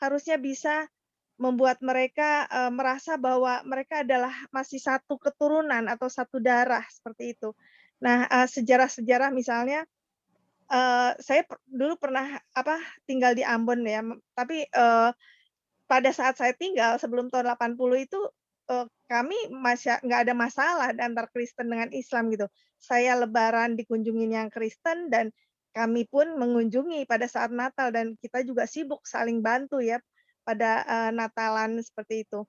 harusnya bisa membuat mereka merasa bahwa mereka adalah masih satu keturunan atau satu darah seperti itu. Nah, sejarah-sejarah misalnya saya dulu pernah tinggal di Ambon ya, tapi pada saat saya tinggal sebelum tahun 80 itu kami nggak ada masalah antar Kristen dengan Islam gitu. Saya lebaran dikunjungin yang Kristen dan kami pun mengunjungi pada saat Natal dan kita juga sibuk saling bantu ya pada Natalan seperti itu.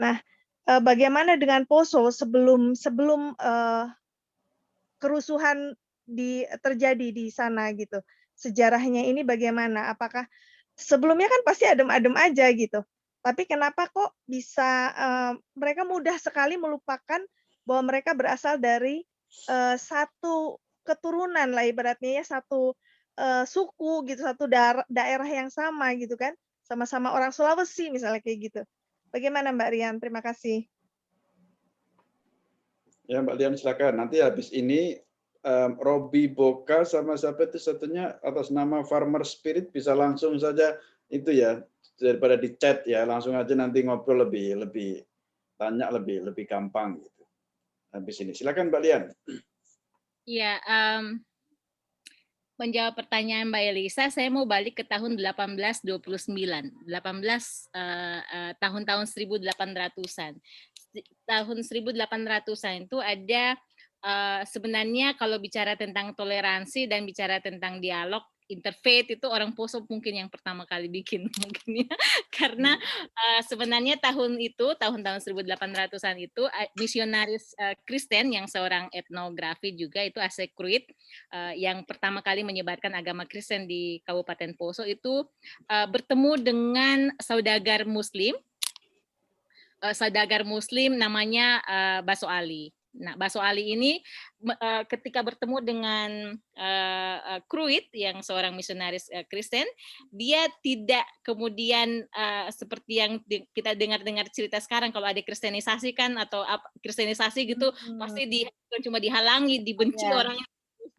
Nah, bagaimana dengan Poso sebelum kerusuhan terjadi di sana gitu? Sejarahnya ini bagaimana? Apakah sebelumnya kan pasti adem-adem aja gitu. Tapi kenapa kok bisa mereka mudah sekali melupakan bahwa mereka berasal dari satu keturunan lah ibaratnya ya, satu suku gitu, satu daerah yang sama gitu kan, sama-sama orang Sulawesi misalnya kayak gitu. Bagaimana Mbak Rian? Terima kasih. Ya Mbak Lian silakan. Nanti habis ini Robi Boka sama siapa itu satunya atas nama Farmer Spirit bisa langsung saja itu ya, daripada di chat ya, langsung aja nanti ngobrol lebih tanya lebih gampang gitu. Habis ini silakan Mbak Lian. Ya, menjawab pertanyaan Mbak Elisa, saya mau balik ke tahun 1829, tahun-tahun 1800-an. Tahun 1800-an itu ada sebenarnya kalau bicara tentang toleransi dan bicara tentang dialog interfaith itu orang Poso mungkin yang pertama kali bikin mungkin ya. Karena sebenarnya tahun-tahun 1800-an itu misionaris Kristen yang seorang etnografi juga itu Ase Kruit yang pertama kali menyebarkan agama Kristen di Kabupaten Poso itu bertemu dengan saudagar Muslim namanya Baso Ali. Nah, Baso Ali ini ketika bertemu dengan Kruit yang seorang misionaris Kristen, dia tidak kemudian seperti yang kita dengar-dengar cerita sekarang kalau ada kristenisasi kan atau kristenisasi gitu pasti cuma dihalangi, dibenci orangnya.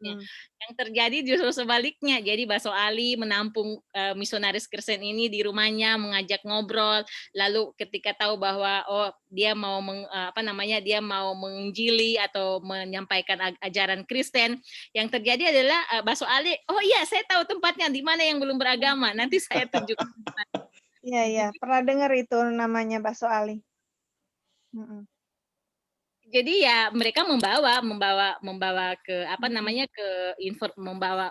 Yang terjadi justru sebaliknya. Jadi Baso Ali menampung misionaris Kristen ini di rumahnya, mengajak ngobrol. Lalu ketika tahu bahwa dia mau dia mau menginjili atau menyampaikan ajaran Kristen, yang terjadi adalah Baso Ali, oh iya saya tahu tempatnya di mana yang belum beragama. Nanti saya tunjukkan. Iya, pernah dengar itu namanya Baso Ali. Jadi ya mereka membawa ke membawa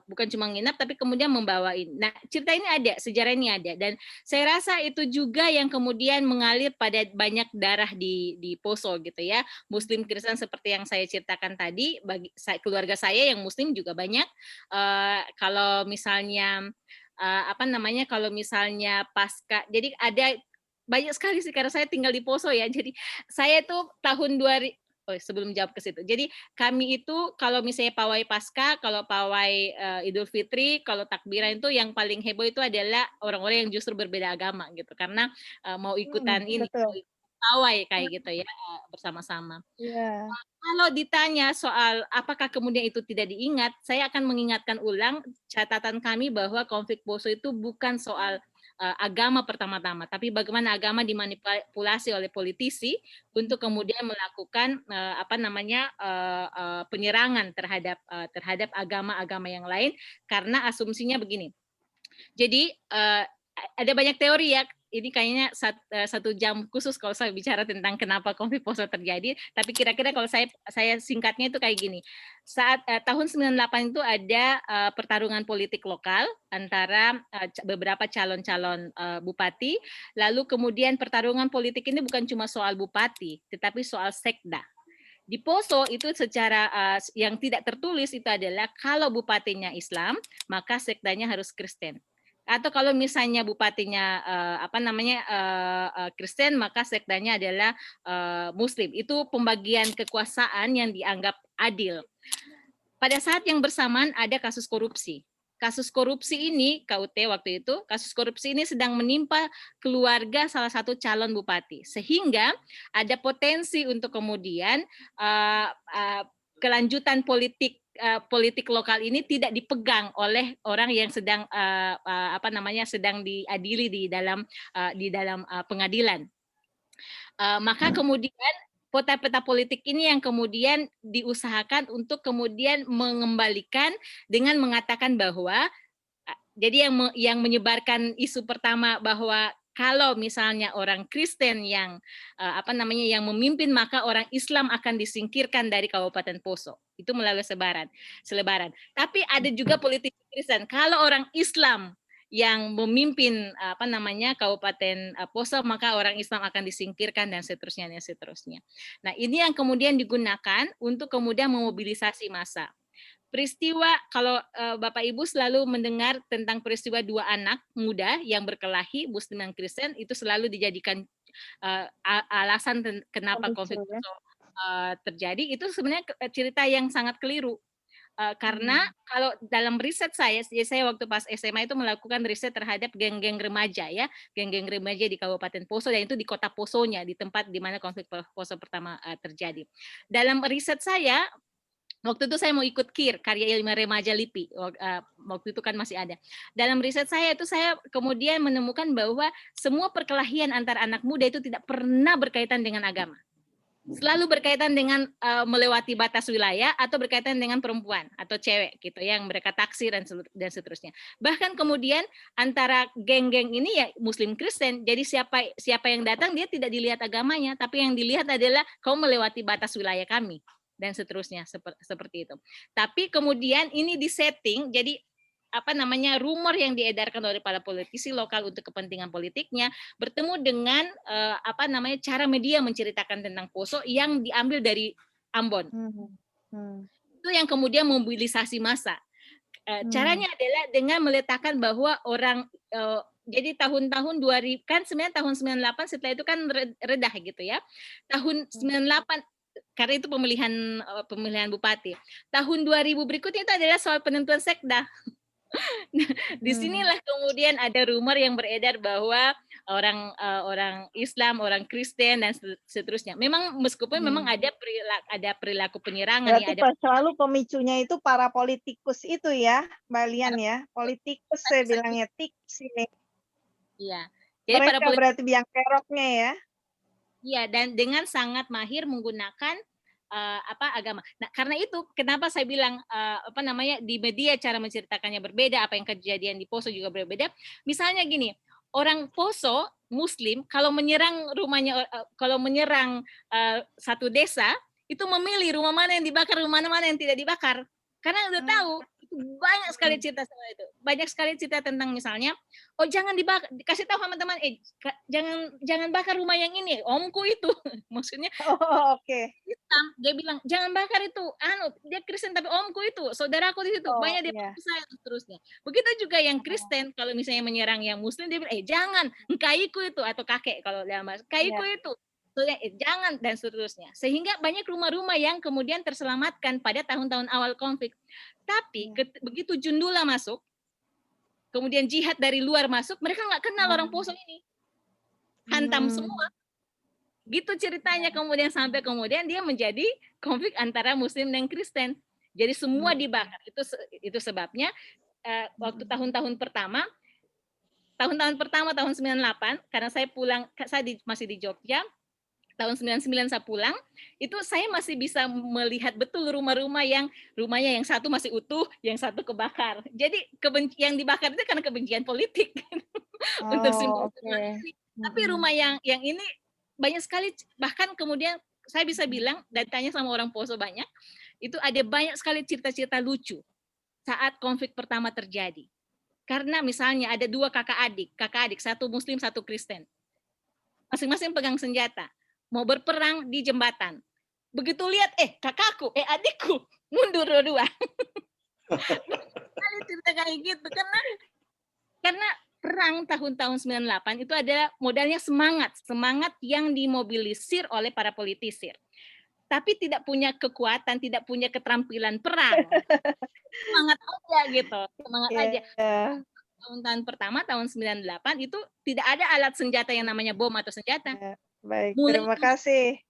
bukan cuma nginap tapi kemudian membawain. Nah, cerita ini ada, sejarah ini ada dan saya rasa itu juga yang kemudian mengalir pada banyak darah di Poso gitu ya. Muslim Kristen seperti yang saya ceritakan tadi, bagi keluarga saya yang muslim juga banyak. Kalau misalnya kalau misalnya pasca, jadi ada banyak sekali sih karena saya tinggal di Poso ya. Jadi saya itu tahun 2000 sebelum jawab ke situ. Jadi kami itu kalau misalnya pawai Paskah, kalau pawai Idul Fitri, kalau takbiran itu yang paling heboh itu adalah orang-orang yang justru berbeda agama gitu. Karena mau ikutan pawai kayak gitu ya bersama-sama. Yeah. Kalau ditanya soal apakah kemudian itu tidak diingat, saya akan mengingatkan ulang catatan kami bahwa konflik Poso itu bukan soal agama pertama-tama, tapi bagaimana agama dimanipulasi oleh politisi untuk kemudian melakukan penyerangan terhadap agama-agama yang lain karena asumsinya begini. Jadi ada banyak teori ya. Ini kayaknya 1 jam khusus kalau saya bicara tentang kenapa konflik Poso terjadi. Tapi kira-kira kalau saya singkatnya itu kayak gini. Saat tahun 98 itu ada pertarungan politik lokal antara beberapa calon-calon bupati. Lalu kemudian pertarungan politik ini bukan cuma soal bupati, tetapi soal sekda. Di Poso itu secara yang tidak tertulis itu adalah kalau bupatinya Islam, maka sekdanya harus Kristen. Atau kalau misalnya bupatinya Kristen, maka sekdanya adalah Muslim. Itu pembagian kekuasaan yang dianggap adil. Pada saat yang bersamaan ada kasus korupsi. Kasus korupsi ini, KUT waktu itu, kasus korupsi ini sedang menimpa keluarga salah satu calon bupati. Sehingga ada potensi untuk kemudian kelanjutan politik lokal ini tidak dipegang oleh orang yang sedang sedang diadili di dalam pengadilan. Maka kemudian peta-peta politik ini yang kemudian diusahakan untuk kemudian mengembalikan dengan mengatakan bahwa jadi yang menyebarkan isu pertama bahwa kalau misalnya orang Kristen yang yang memimpin maka orang Islam akan disingkirkan dari Kabupaten Poso. Itu melalui selebaran. Tapi ada juga politisi Kristen. Kalau orang Islam yang memimpin Kabupaten Poso maka orang Islam akan disingkirkan dan seterusnya. Nah, ini yang kemudian digunakan untuk kemudian memobilisasi massa. Peristiwa kalau Bapak Ibu selalu mendengar tentang peristiwa 2 anak muda yang berkelahi Muslim dan Kristen itu selalu dijadikan alasan kenapa konflik Poso terjadi. Itu sebenarnya cerita yang sangat keliru. Karena kalau dalam riset saya waktu pas SMA itu melakukan riset terhadap geng-geng remaja ya, geng-geng remaja di Kabupaten Poso, dan itu di kota Posonya, di tempat di mana konflik Poso pertama terjadi. Dalam riset saya, waktu itu saya mau ikut KIR, Karya Ilmiah Remaja LIPI, waktu itu kan masih ada. Dalam riset saya itu saya kemudian menemukan bahwa semua perkelahian antar anak muda itu tidak pernah berkaitan dengan agama. Selalu berkaitan dengan melewati batas wilayah atau berkaitan dengan perempuan atau cewek gitu yang mereka taksir dan seterusnya. Bahkan kemudian antara geng-geng ini ya Muslim Kristen, jadi siapa yang datang dia tidak dilihat agamanya, tapi yang dilihat adalah kau melewati batas wilayah kami dan seterusnya seperti itu. Tapi kemudian ini disetting jadi rumor yang diedarkan oleh para politisi lokal untuk kepentingan politiknya bertemu dengan cara media menceritakan tentang Poso yang diambil dari Ambon. Itu yang kemudian memobilisasi massa. Caranya adalah dengan meletakkan bahwa orang jadi tahun-tahun 2000 kan sebenarnya tahun 98 setelah itu kan redah gitu ya. Tahun 98 karena itu pemilihan bupati. Tahun 2000 berikutnya itu adalah soal penentuan sekda. Nah, disinilah kemudian ada rumor yang beredar bahwa orang Islam, orang Kristen dan seterusnya. Memang meskipun memang ada perilaku penyerangan. Berarti selalu pemicunya itu para politikus itu ya, Mbak Lian ya, politikus saya bilangnya tikus ini. Iya. Jadi mereka berarti biang keroknya ya. Iya, dan dengan sangat mahir menggunakan agama. Nah, karena itu kenapa saya bilang di media cara menceritakannya berbeda, apa yang kejadian di Poso juga berbeda. Misalnya gini, orang Poso Muslim kalau menyerang rumahnya, kalau menyerang satu desa itu memilih rumah mana yang dibakar, rumah mana yang tidak dibakar, karena udah tahu. Banyak sekali cerita soal itu. Banyak sekali cerita tentang misalnya, jangan dibakar, kasih tahu sama teman, jangan bakar rumah yang ini, omku itu. Maksudnya, oke. Dia bilang jangan bakar itu, dia Kristen tapi omku itu, saudaraku di situ, banyak dia saya seterusnya. Begitu juga yang Kristen kalau misalnya menyerang yang Muslim dia bilang, jangan, kaiku itu atau kakek kalau dia mas, kaiku itu. Jangan dan seterusnya. Sehingga banyak rumah-rumah yang kemudian terselamatkan pada tahun-tahun awal konflik. Tapi begitu Jundula masuk, kemudian jihad dari luar masuk, mereka nggak kenal orang Poso ini. Hantam semua. Gitu ceritanya kemudian sampai kemudian dia menjadi konflik antara Muslim dan Kristen. Jadi semua dibakar. Itu sebabnya waktu tahun-tahun pertama tahun 98, karena saya pulang, masih di Jogja. Tahun 99 saya pulang, itu saya masih bisa melihat betul rumah-rumah yang rumahnya yang satu masih utuh, yang satu kebakar. Jadi yang dibakar itu karena kebencian politik untuk simbol. Tapi rumah yang ini banyak sekali, bahkan kemudian saya bisa bilang dan tanya sama orang Poso banyak, itu ada banyak sekali cerita-cerita lucu saat konflik pertama terjadi. Karena misalnya ada dua kakak adik, satu Muslim, satu Kristen. Masing-masing pegang senjata. Mau berperang di jembatan. Begitu lihat, kakakku, adikku, mundur dua-dua. Cerita kayak gitu. Karena perang tahun-tahun 98 itu ada modalnya semangat yang dimobilisir oleh para politisir. Tapi tidak punya kekuatan, tidak punya keterampilan perang. Semangat aja gitu, aja. Tahun pertama, tahun 98 itu tidak ada alat senjata yang namanya bom atau senjata. Baik, terima kasih.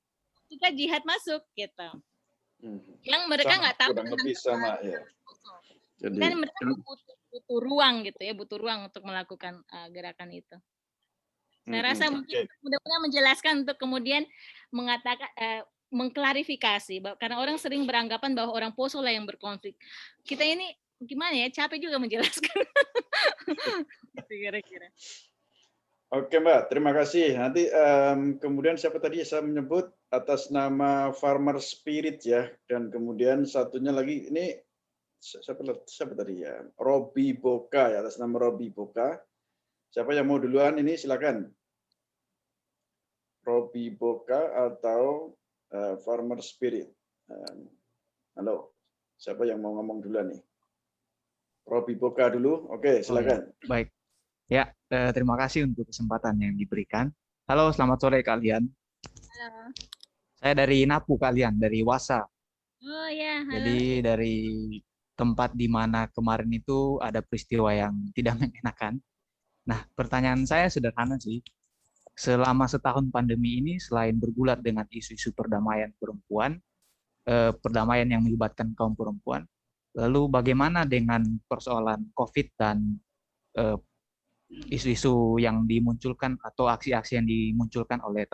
Ketika jihad masuk gitu. Yang mereka nggak tahu kurang lebih sama ya. Jadi kan mereka butuh ruang gitu ya, butuh ruang untuk melakukan gerakan itu. Saya rasa mungkin mudah-mudahan menjelaskan untuk kemudian mengatakan mengklarifikasi karena orang sering beranggapan bahwa orang Poso lah yang berkonflik. Kita ini gimana ya, capek juga menjelaskan. Kira-kira. Oke Mbak, terima kasih. Nanti kemudian siapa tadi saya menyebut atas nama Farmer Spirit ya, dan kemudian satunya lagi ini siapa tadi ya, Robi Boka ya, atas nama Robi Boka. Siapa yang mau duluan ini silakan. Robi Boka atau Farmer Spirit. Halo, siapa yang mau ngomong duluan nih? Robi Boka dulu, oke silakan. Baik. Ya, terima kasih untuk kesempatan yang diberikan. Halo, selamat sore kalian. Halo. Saya dari Napu kalian, dari Wasa. Oh ya, halo. Jadi dari tempat di mana kemarin itu ada peristiwa yang tidak mengenakan. Nah, pertanyaan saya sederhana sih. Selama setahun pandemi ini, selain bergulat dengan isu-isu perdamaian perempuan, perdamaian yang melibatkan kaum perempuan, lalu bagaimana dengan persoalan COVID dan isu-isu yang dimunculkan atau aksi-aksi yang dimunculkan oleh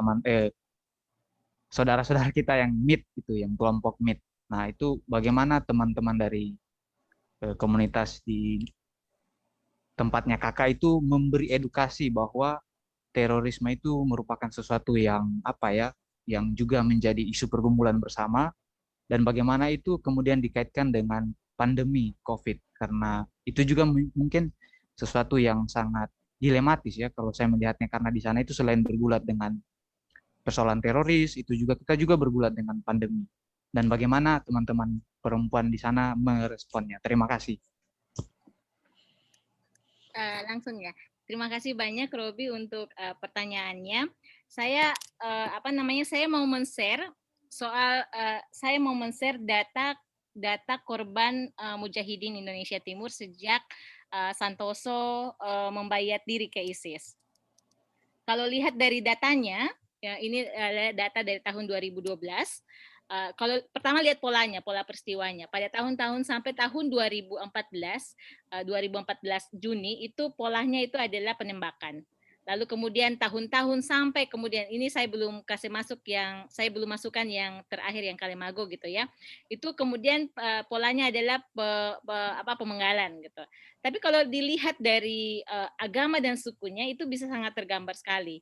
saudara-saudara kita yang MIT itu, yang kelompok MIT. Nah, itu bagaimana teman-teman dari komunitas di tempatnya kakak itu memberi edukasi bahwa terorisme itu merupakan sesuatu yang yang juga menjadi isu pergumulan bersama, dan bagaimana itu kemudian dikaitkan dengan pandemi COVID, karena itu juga mungkin sesuatu yang sangat dilematis ya kalau saya melihatnya, karena di sana itu selain bergulat dengan persoalan teroris, itu juga kita juga bergulat dengan pandemi. Dan bagaimana teman-teman perempuan di sana meresponnya? Terima kasih. Langsung ya. Terima kasih banyak Robi untuk pertanyaannya. Saya saya mau men-share soal saya mau men-share data korban Mujahidin Indonesia Timur sejak Santoso membayat diri ke ISIS. Kalau lihat dari datanya, ya ini adalah data dari tahun 2012. Kalau pertama lihat polanya, pola peristiwanya. Pada tahun-tahun sampai tahun 2014 Juni itu polanya itu adalah penembakan. Lalu kemudian tahun-tahun sampai kemudian ini saya belum masukkan yang terakhir yang Kalimago gitu ya. Itu kemudian polanya adalah pemenggalan gitu. Tapi kalau dilihat dari agama dan sukunya itu bisa sangat tergambar sekali.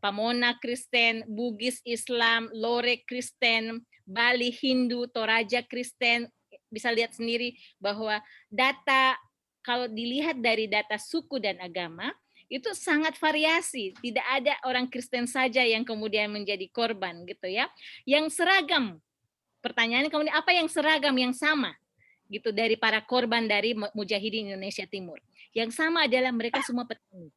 Pamona Kristen, Bugis Islam, Lore Kristen, Bali Hindu, Toraja Kristen, bisa lihat sendiri bahwa data kalau dilihat dari data suku dan agama itu sangat variasi. Tidak ada orang Kristen saja yang kemudian menjadi korban gitu ya. Yang seragam. Pertanyaannya kemudian apa yang seragam yang sama gitu dari para korban dari Mujahidin Indonesia Timur. Yang sama adalah mereka semua petani.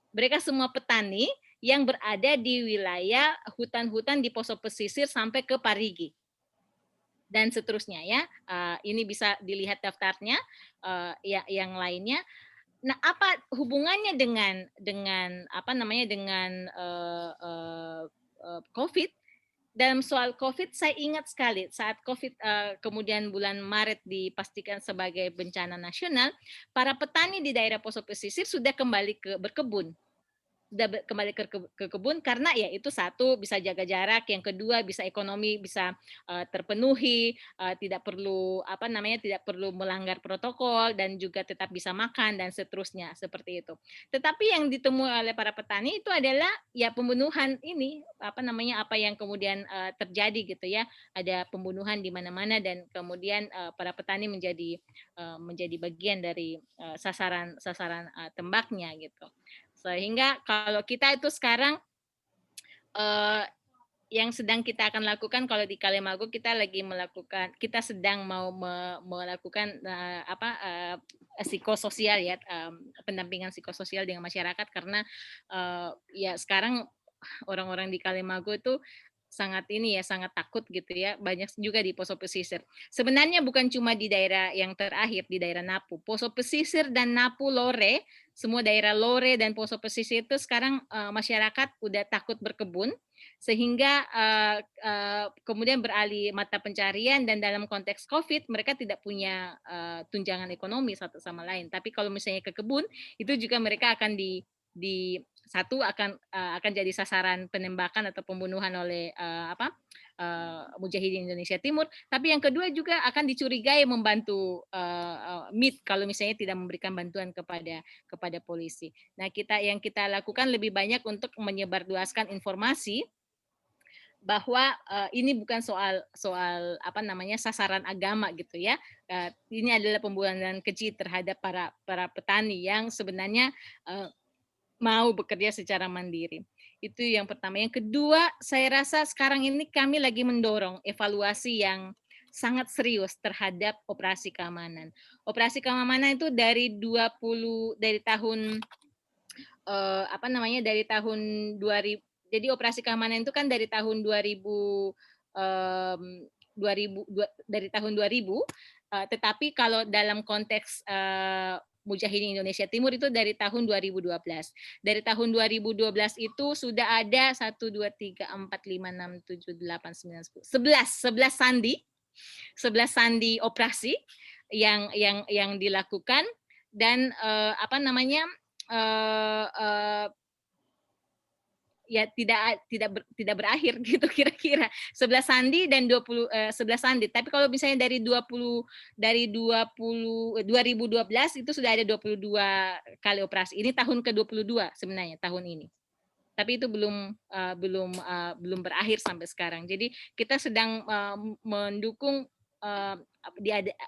Mereka semua petani yang berada di wilayah hutan-hutan di Poso Pesisir sampai ke Parigi dan seterusnya ya. Ini bisa dilihat daftarnya yang lainnya. Nah, apa hubungannya dengan COVID? Dalam soal COVID, saya ingat sekali saat COVID kemudian bulan Maret dipastikan sebagai bencana nasional, para petani di daerah Poso Pesisir sudah kembali berkebun. Kembali ke kebun karena ya itu satu bisa jaga jarak, yang kedua bisa ekonomi bisa terpenuhi, tidak perlu tidak perlu melanggar protokol dan juga tetap bisa makan dan seterusnya seperti itu. Tetapi yang ditemui oleh para petani itu adalah ya pembunuhan ini apa yang kemudian terjadi gitu ya, ada pembunuhan di mana-mana dan kemudian para petani menjadi bagian dari sasaran tembaknya gitu. Sehingga kalau kita itu sekarang yang sedang kita akan lakukan kalau di Kalimago kita sedang mau melakukan psikososial ya, pendampingan psikososial dengan masyarakat karena ya sekarang orang-orang di Kalimago itu sangat takut gitu ya, banyak juga di Poso Pesisir. Sebenarnya bukan cuma di daerah yang terakhir di daerah Napu, Poso Pesisir dan Napu Lore, semua daerah Lore dan Poso Pesisir itu sekarang masyarakat udah takut berkebun sehingga kemudian beralih mata pencarian, dan dalam konteks COVID mereka tidak punya tunjangan ekonomi satu sama lain. Tapi kalau misalnya ke kebun itu juga mereka akan akan jadi sasaran penembakan atau pembunuhan oleh Mujahidin Indonesia Timur. Tapi yang kedua juga akan dicurigai membantu MIT kalau misalnya tidak memberikan bantuan kepada polisi. Nah, yang kita lakukan lebih banyak untuk menyebarluaskan informasi bahwa ini bukan soal sasaran agama gitu ya. Ini adalah pembunuhan keji terhadap para petani yang sebenarnya mau bekerja secara mandiri. Itu yang pertama. Yang kedua, saya rasa sekarang ini kami lagi mendorong evaluasi yang sangat serius terhadap operasi keamanan. Operasi keamanan itu dari tahun 2000. Jadi operasi keamanan itu kan dari tahun 2012 dari tahun 2000, tetapi kalau dalam konteks Mujahidin Indonesia Timur itu dari tahun 2012. Dari tahun 2012 itu sudah ada 1, 2, 3, 4, 5, 6, 7, 8, 9, 10, 11 sandi, 11 sandi operasi yang dilakukan, dan ya tidak berakhir gitu kira-kira. 11 sandi dan 11 sandi. Tapi kalau misalnya dari 2012 itu sudah ada 22 kali operasi. Ini tahun ke-22 sebenarnya tahun ini. Tapi itu belum berakhir sampai sekarang. Jadi kita sedang mendukung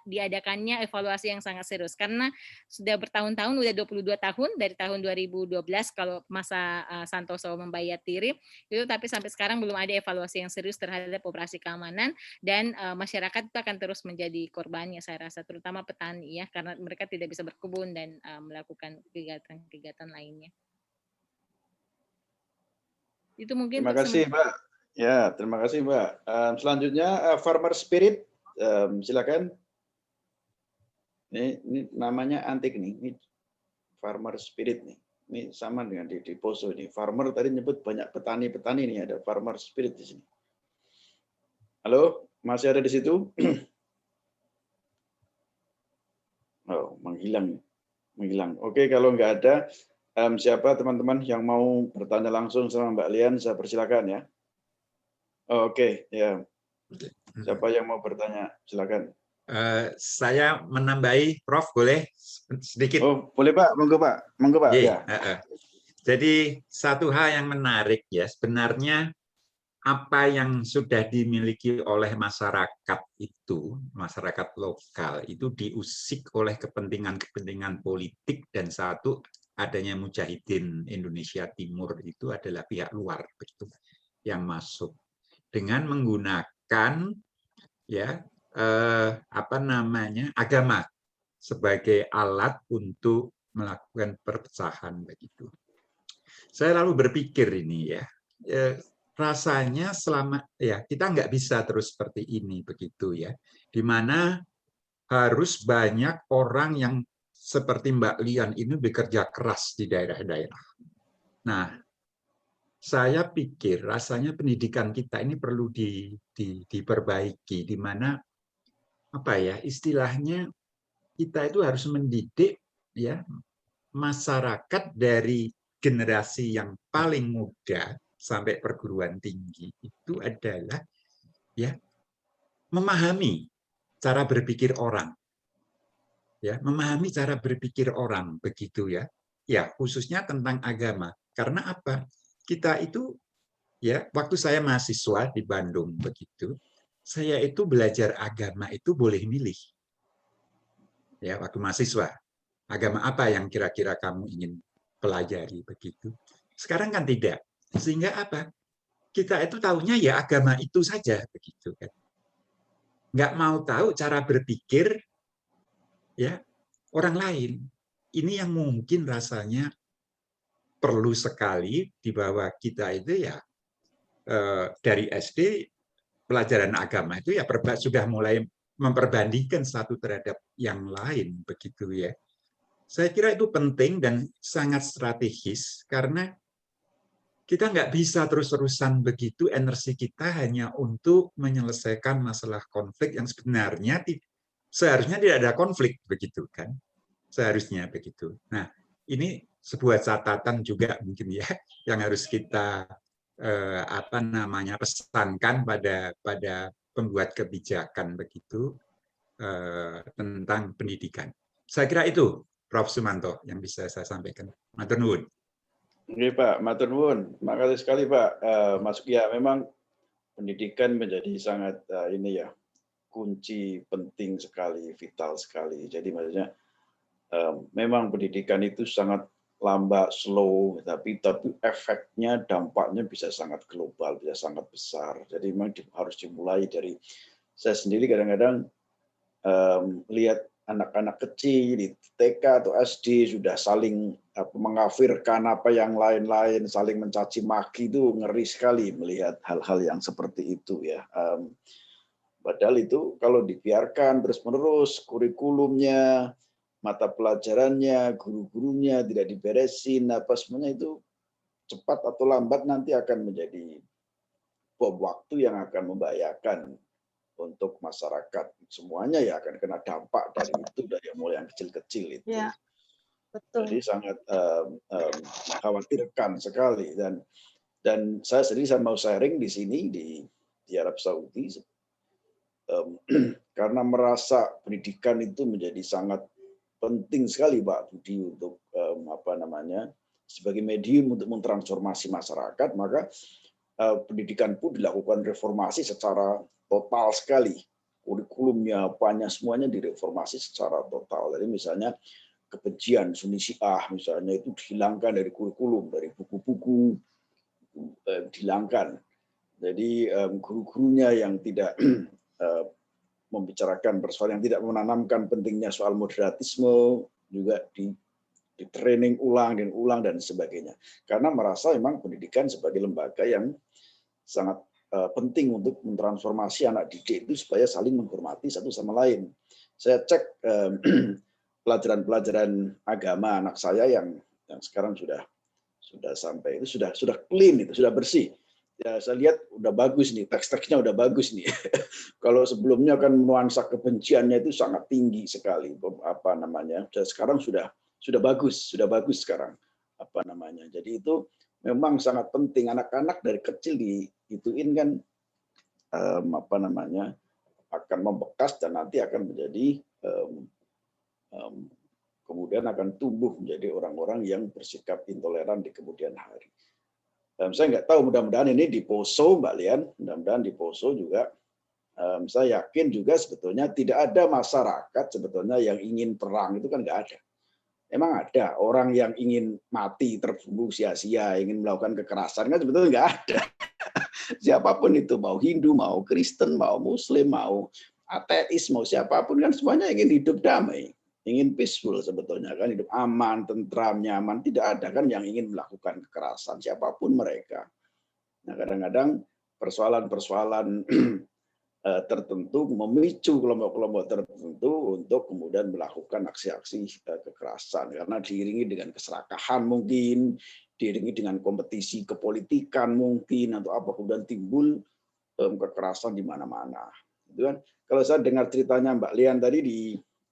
diadakannya evaluasi yang sangat serius, karena sudah bertahun-tahun, udah 22 tahun dari tahun 2012 kalau masa Santoso membayat diri itu, tapi sampai sekarang belum ada evaluasi yang serius terhadap operasi keamanan, dan masyarakat itu akan terus menjadi korbannya, saya rasa, terutama petani ya, karena mereka tidak bisa berkebun dan melakukan kegiatan-kegiatan lainnya. Itu mungkin. Terima kasih, Mbak. Ya, terima kasih, Mbak. Selanjutnya Farmer Spirit. Silakan. Ini namanya antik nih. Ini Farmer Spirit nih. Ini sama dengan di Poso ini. Farmer tadi nyebut banyak petani-petani nih, ada Farmer Spirit di sini. Halo, masih ada di situ? Oh, menghilang. Oke, kalau nggak ada, siapa teman-teman yang mau bertanya langsung sama Mbak Lian, saya persilakan ya. Oke, ya. Siapa yang mau bertanya? Silakan. Saya menambahi, Prof, boleh sedikit? Oh, boleh Pak, monggo Pak. Ya. Jadi satu hal yang menarik ya, sebenarnya apa yang sudah dimiliki oleh masyarakat itu, masyarakat lokal itu diusik oleh kepentingan-kepentingan politik, dan satu adanya Mujahidin Indonesia Timur itu adalah pihak luar begitu yang masuk dengan menggunakan ya agama sebagai alat untuk melakukan perpecahan begitu. Saya lalu berpikir ini ya, rasanya selama ya kita nggak bisa terus seperti ini begitu ya, di mana harus banyak orang yang seperti Mbak Lian ini bekerja keras di daerah-daerah. Nah, saya pikir rasanya pendidikan kita ini perlu diperbaiki, di mana istilahnya kita itu harus mendidik ya masyarakat dari generasi yang paling muda sampai perguruan tinggi itu adalah ya memahami cara berpikir orang, ya memahami cara berpikir orang begitu ya, khususnya tentang agama. Karena apa? Kita itu ya waktu saya mahasiswa di Bandung begitu, saya itu belajar agama itu boleh milih. Ya, waktu mahasiswa, agama apa yang kira-kira kamu ingin pelajari begitu. Sekarang kan tidak. Sehingga apa? Kita itu tahunya ya agama itu saja begitu kan. Nggak mau tahu cara berpikir ya orang lain. Ini yang mungkin rasanya perlu sekali di bawah kita itu ya dari SD pelajaran agama itu ya sudah mulai memperbandingkan satu terhadap yang lain begitu ya. Saya kira itu penting dan sangat strategis karena kita nggak bisa terus-terusan begitu energi kita hanya untuk menyelesaikan masalah konflik yang sebenarnya seharusnya tidak ada konflik begitu kan, seharusnya begitu. Nah ini sebuah catatan juga mungkin ya yang harus kita pesankan pada pembuat kebijakan begitu tentang pendidikan. Saya kira itu Prof. Sumanto yang bisa saya sampaikan. Matur nuwun. Oke Pak, matur nuwun. Terima kasih sekali Pak. Mas ya memang pendidikan menjadi sangat kunci penting sekali, vital sekali. Jadi maksudnya memang pendidikan itu sangat lambat, slow, tapi efeknya, dampaknya bisa sangat global, bisa sangat besar. Jadi memang harus dimulai dari saya sendiri kadang-kadang lihat anak-anak kecil di TK atau SD sudah saling mengkafirkan apa yang lain-lain, saling mencaci maki, itu ngeri sekali melihat hal-hal yang seperti itu ya. Padahal itu kalau dibiarkan terus-menerus kurikulumnya, mata pelajarannya, guru-gurunya tidak diberesin, apa semuanya itu cepat atau lambat nanti akan menjadi bom waktu yang akan membahayakan untuk masyarakat. Semuanya ya akan kena dampak dari itu, dari mulai yang kecil-kecil itu. Ya, betul. Jadi sangat mengkhawatirkan sekali, dan saya sendiri saya mau sharing di sini di Arab Saudi karena merasa pendidikan itu menjadi sangat penting sekali Pak Budi untuk sebagai medium untuk mentransformasi masyarakat, maka pendidikan pun dilakukan reformasi secara total sekali. Kurikulumnya, apanya semuanya direformasi secara total. Jadi misalnya kebencian Sunni Syiah misalnya itu dihilangkan dari kurikulum, dari buku-buku dihilangkan. Jadi guru-gurunya yang tidak membicarakan persoalan, yang tidak menanamkan pentingnya soal moderatisme juga di training ulang dan sebagainya. Karena merasa memang pendidikan sebagai lembaga yang sangat penting untuk mentransformasi anak didik itu supaya saling menghormati satu sama lain. Saya cek pelajaran-pelajaran agama anak saya yang sekarang sudah sampai itu sudah clean, itu sudah bersih. Ya, saya lihat udah bagus nih, teks-teksnya udah bagus nih. Kalau sebelumnya kan nuansa kebenciannya itu sangat tinggi sekali, Dan sekarang sudah bagus sekarang, Jadi itu memang sangat penting, anak-anak dari kecil diituin kan akan membekas dan nanti akan menjadi kemudian akan tumbuh menjadi orang-orang yang bersikap intoleran di kemudian hari. Saya nggak tahu, mudah-mudahan ini di Poso, Mbak Lian, mudah-mudahan di Poso juga, saya yakin juga sebetulnya tidak ada masyarakat sebetulnya yang ingin perang, itu kan nggak ada. Emang ada orang yang ingin mati, terbunuh sia-sia, ingin melakukan kekerasan, kan sebetulnya nggak ada. Siapapun itu, mau Hindu, mau Kristen, mau Muslim, mau ateis, mau siapapun, kan semuanya ingin hidup damai. Ingin peaceful sebetulnya kan, hidup aman, tentram, nyaman. Tidak ada kan yang ingin melakukan kekerasan siapapun mereka. Nah, kadang-kadang persoalan-persoalan tertentu memicu kelompok-kelompok tertentu untuk kemudian melakukan aksi-aksi kekerasan karena diiringi dengan keserakahan mungkin, diiringi dengan kompetisi kepolitikan mungkin atau apa, kemudian timbul kekerasan di mana-mana. Itu kan kalau saya dengar ceritanya Mbak Lian tadi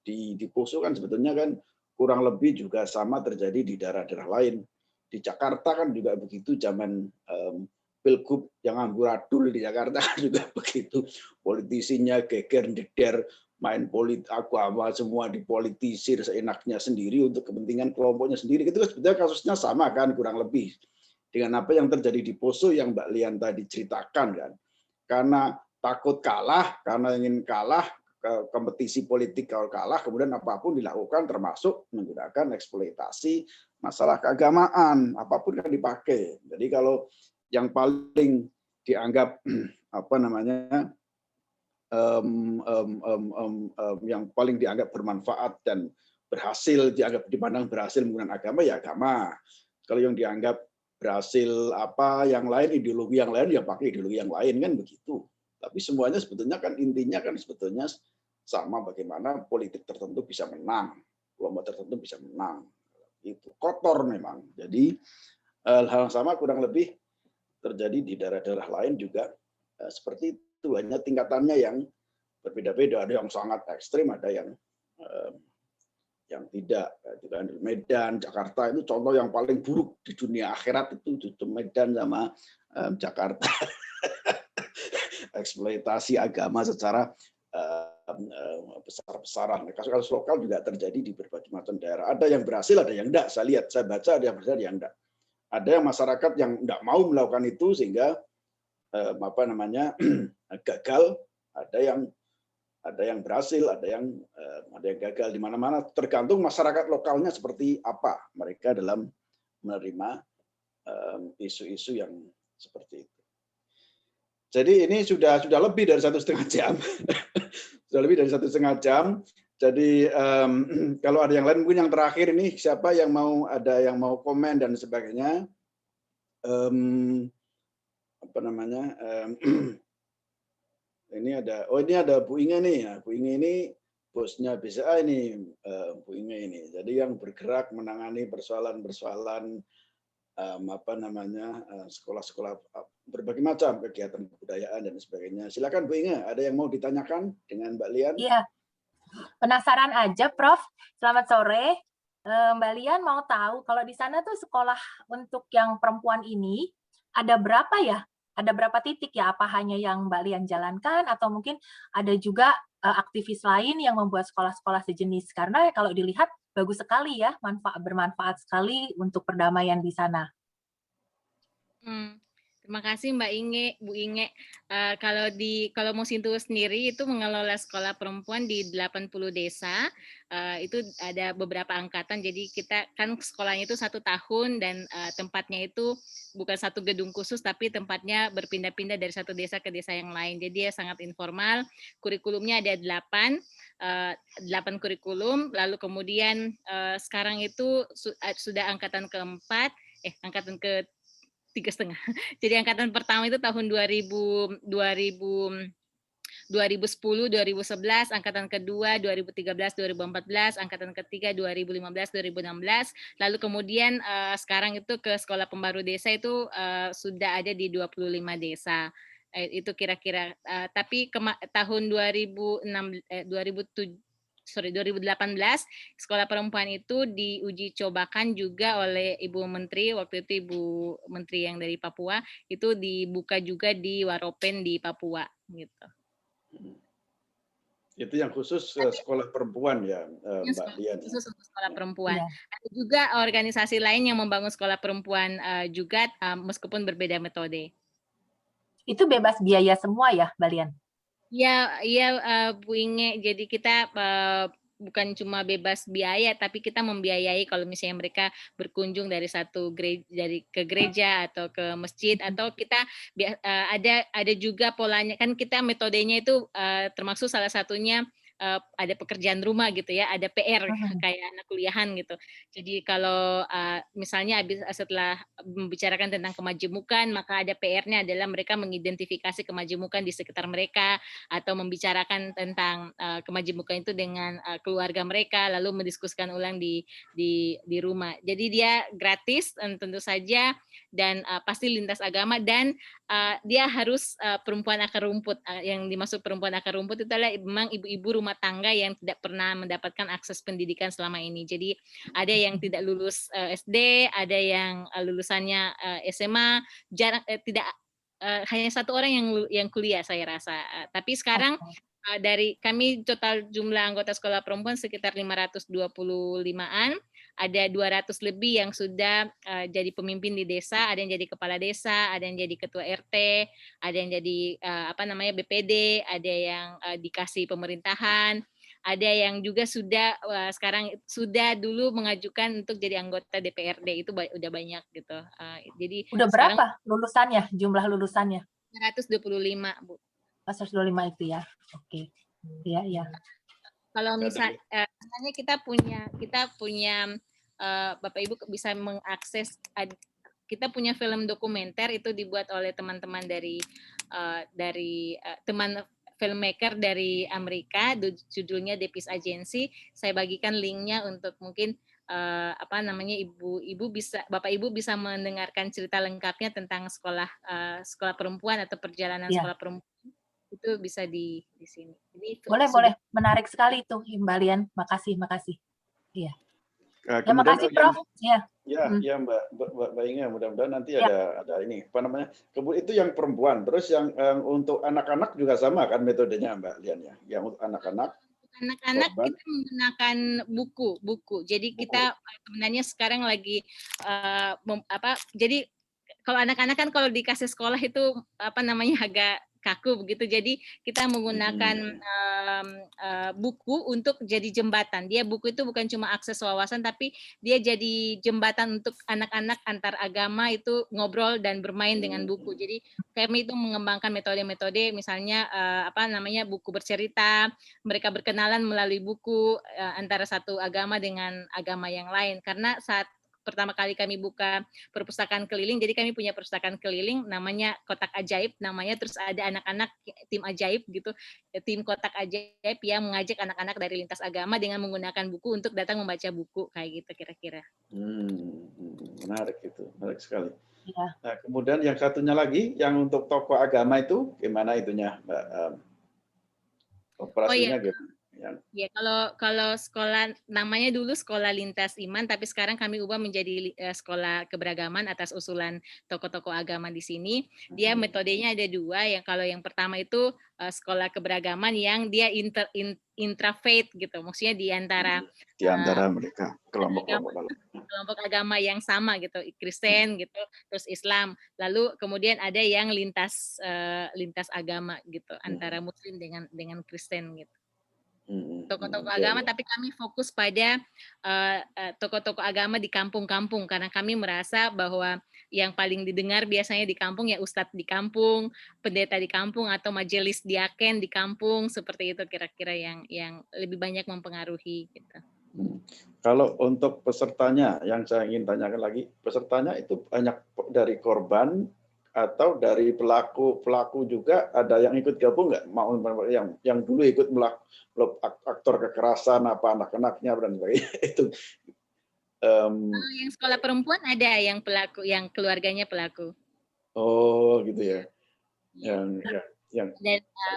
di Poso kan sebetulnya kan kurang lebih juga sama terjadi di daerah-daerah lain. Di Jakarta kan juga begitu, zaman pilgub yang amburadul di Jakarta juga begitu. Politisinya geger jeder, main agama semua dipolitisir seenaknya sendiri untuk kepentingan kelompoknya sendiri. Itu kan sebetulnya kasusnya sama kan kurang lebih dengan apa yang terjadi di Poso yang Mbak Lian tadi ceritakan kan. Karena takut kalah, karena ingin kalah, kompetisi politik kalau kalah, kemudian apapun dilakukan termasuk menggunakan eksploitasi masalah keagamaan, apapun kan dipakai. Jadi kalau yang paling dianggap yang paling dianggap bermanfaat dan berhasil, dianggap dipandang berhasil menggunakan agama ya agama. Kalau yang dianggap berhasil yang lain, ideologi yang lain ya pakai ideologi yang lain kan begitu. Tapi semuanya sebetulnya kan intinya kan sebetulnya sama, bagaimana politik tertentu bisa menang, kelompok tertentu bisa menang. Itu kotor memang. Jadi hal yang sama kurang lebih terjadi di daerah-daerah lain juga seperti itu. Hanya tingkatannya yang berbeda-beda. Ada yang sangat ekstrim, ada yang tidak. Medan, Jakarta itu contoh yang paling buruk di dunia akhirat itu Medan sama Jakarta. Eksploitasi agama secara besar-besaran. Kasus-kasus lokal juga terjadi di berbagai macam daerah. Ada yang berhasil, ada yang enggak. Saya baca ada yang berhasil, ada yang enggak. Ada yang masyarakat yang enggak mau melakukan itu sehingga gagal. Ada yang berhasil, ada yang gagal di mana-mana. Tergantung masyarakat lokalnya seperti apa mereka dalam menerima isu-isu yang seperti itu. Jadi ini sudah lebih dari 1,5 jam. Sudah lebih dari 1,5 jam. Jadi kalau ada yang lain, mungkin yang terakhir ini siapa yang ada yang mau komen dan sebagainya. ini ada Bu Inge nih. Nah, Bu Inge ini bosnya BCA ini, Bu Inge ini. Jadi yang bergerak menangani persoalan-persoalan sekolah-sekolah berbagai macam kegiatan kebudayaan dan sebagainya. Silakan Bu Inge, ada yang mau ditanyakan dengan Mbak Lian? Iya, penasaran aja, Prof. Selamat sore. Mbak Lian mau tahu kalau di sana tuh sekolah untuk yang perempuan ini ada berapa ya? Ada berapa titik ya? Apa hanya yang Mbak Lian jalankan atau mungkin ada juga aktivis lain yang membuat sekolah-sekolah sejenis? Karena kalau dilihat bagus sekali ya, bermanfaat sekali untuk perdamaian di sana. Terima kasih Mbak Inge, Bu Inge. Kalau Mosintowo sendiri itu mengelola sekolah perempuan di 80 desa. Itu ada beberapa angkatan. Jadi kita kan sekolahnya itu 1 tahun dan tempatnya itu bukan satu gedung khusus, tapi tempatnya berpindah-pindah dari satu desa ke desa yang lain. Jadi ya sangat informal. Kurikulumnya ada 8 kurikulum. Lalu kemudian sekarang itu sudah angkatan keempat, angkatan ke 3,5. Jadi angkatan pertama itu tahun 2010, 2011, angkatan kedua 2013, 2014, angkatan ketiga 2015, 2016. Lalu kemudian sekarang itu ke sekolah pembaru desa itu sudah ada di 25 desa. Itu kira-kira. Tapi tahun 2018 sekolah perempuan itu diuji cobakan juga oleh Ibu Menteri, waktu itu Ibu Menteri yang dari Papua, itu dibuka juga di Waropen di Papua gitu. Itu yang khusus sekolah perempuan ya, Mbak Lian. Khusus untuk sekolah perempuan. Ya. Ada juga organisasi lain yang membangun sekolah perempuan juga meskipun berbeda metode. Itu bebas biaya semua ya, Mbak Lian? Iya, Bu Inge. Jadi kita bukan cuma bebas biaya, tapi kita membiayai kalau misalnya mereka berkunjung dari satu ke gereja atau ke masjid, atau kita ada juga polanya, kan kita metodenya itu termasuk salah satunya ada pekerjaan rumah gitu ya, ada PR kayak anak kuliahan gitu. Jadi kalau misalnya setelah membicarakan tentang kemajemukan, maka ada PR-nya adalah mereka mengidentifikasi kemajemukan di sekitar mereka, atau membicarakan tentang kemajemukan itu dengan keluarga mereka, lalu mendiskusikan ulang di rumah. Jadi dia gratis tentu saja, dan pasti lintas agama, dan dia harus perempuan akar rumput. Yang dimaksud perempuan akar rumput itu adalah memang ibu-ibu rumah tangga yang tidak pernah mendapatkan akses pendidikan selama ini. Jadi ada yang tidak lulus SD, ada yang lulusannya SMA, tidak hanya 1 orang yang kuliah saya rasa. Tapi sekarang dari kami total jumlah anggota sekolah perempuan sekitar 525-an, ada 200 lebih yang sudah jadi pemimpin di desa, ada yang jadi kepala desa, ada yang jadi ketua RT, ada yang jadi BPD, ada yang dikasih pemerintahan, ada yang juga sekarang sudah dulu mengajukan untuk jadi anggota DPRD, itu udah banyak gitu. Jadi udah berapa lulusannya, jumlah lulusannya? 125, Bu. 125 itu ya. Oke. Iya. Kalau misalnya kita punya Bapak Ibu bisa mengakses, kita punya film dokumenter itu dibuat oleh teman-teman dari teman filmmaker dari Amerika, judulnya The Peace Agency. Saya bagikan linknya untuk mungkin Bapak Ibu bisa mendengarkan cerita lengkapnya tentang sekolah perempuan atau perjalanan sekolah perempuan. Itu bisa di sini. Boleh. Menarik sekali itu, Mbak Lian. Makasih. Iya. Terima kasih, Prof. Ya, Mbak Inge, mudah-mudahan nanti ada ini, kemudian itu yang perempuan. Terus yang untuk anak-anak juga sama kan metodenya, Mbak Lian ya? Yang untuk anak-anak kita menggunakan buku. Jadi kita sebenarnya sekarang lagi jadi kalau anak-anak kan kalau dikasih sekolah itu agak kaku begitu. Jadi kita menggunakan buku untuk jadi jembatan. Buku itu bukan cuma akses wawasan, tapi dia jadi jembatan untuk anak-anak antar agama itu ngobrol dan bermain dengan buku. Jadi kami itu mengembangkan metode-metode, misalnya buku bercerita, mereka berkenalan melalui buku antara satu agama dengan agama yang lain. Karena saat pertama kali kami buka perpustakaan keliling, jadi kami punya perpustakaan keliling namanya Kotak Ajaib namanya, terus ada anak-anak tim ajaib gitu, tim Kotak Ajaib yang mengajak anak-anak dari lintas agama dengan menggunakan buku untuk datang membaca buku kayak gitu kira-kira. Menarik itu, menarik sekali. Ya. Nah, kemudian yang satunya lagi, yang untuk tokoh agama itu gimana itunya, Mbak? Operasinya gimana? Ya, kalau sekolah namanya dulu Sekolah Lintas Iman, tapi sekarang kami ubah menjadi Sekolah Keberagaman atas usulan tokoh-tokoh agama di sini. Dia metodenya ada dua. Yang kalau yang pertama itu Sekolah Keberagaman yang dia intrafaith gitu, maksudnya di antara mereka kelompok agama yang sama gitu, Kristen gitu, terus Islam. Lalu kemudian ada yang lintas agama gitu, antara Muslim dengan Kristen gitu. Tokoh-tokoh agama, tapi kami fokus pada tokoh-tokoh agama di kampung-kampung karena kami merasa bahwa yang paling didengar biasanya di kampung ya ustadz di kampung, pendeta di kampung, atau majelis diaken di kampung, seperti itu kira-kira yang lebih banyak mempengaruhi gitu. Kalau untuk pesertanya, yang saya ingin tanyakan lagi, pesertanya itu banyak dari korban atau dari pelaku juga, ada yang ikut gabung nggak? Mau yang dulu ikut aktor kekerasan apa anak-anaknya dan sebagainya itu. Kalau yang sekolah perempuan ada yang pelaku, yang keluarganya pelaku. Oh gitu ya. Yang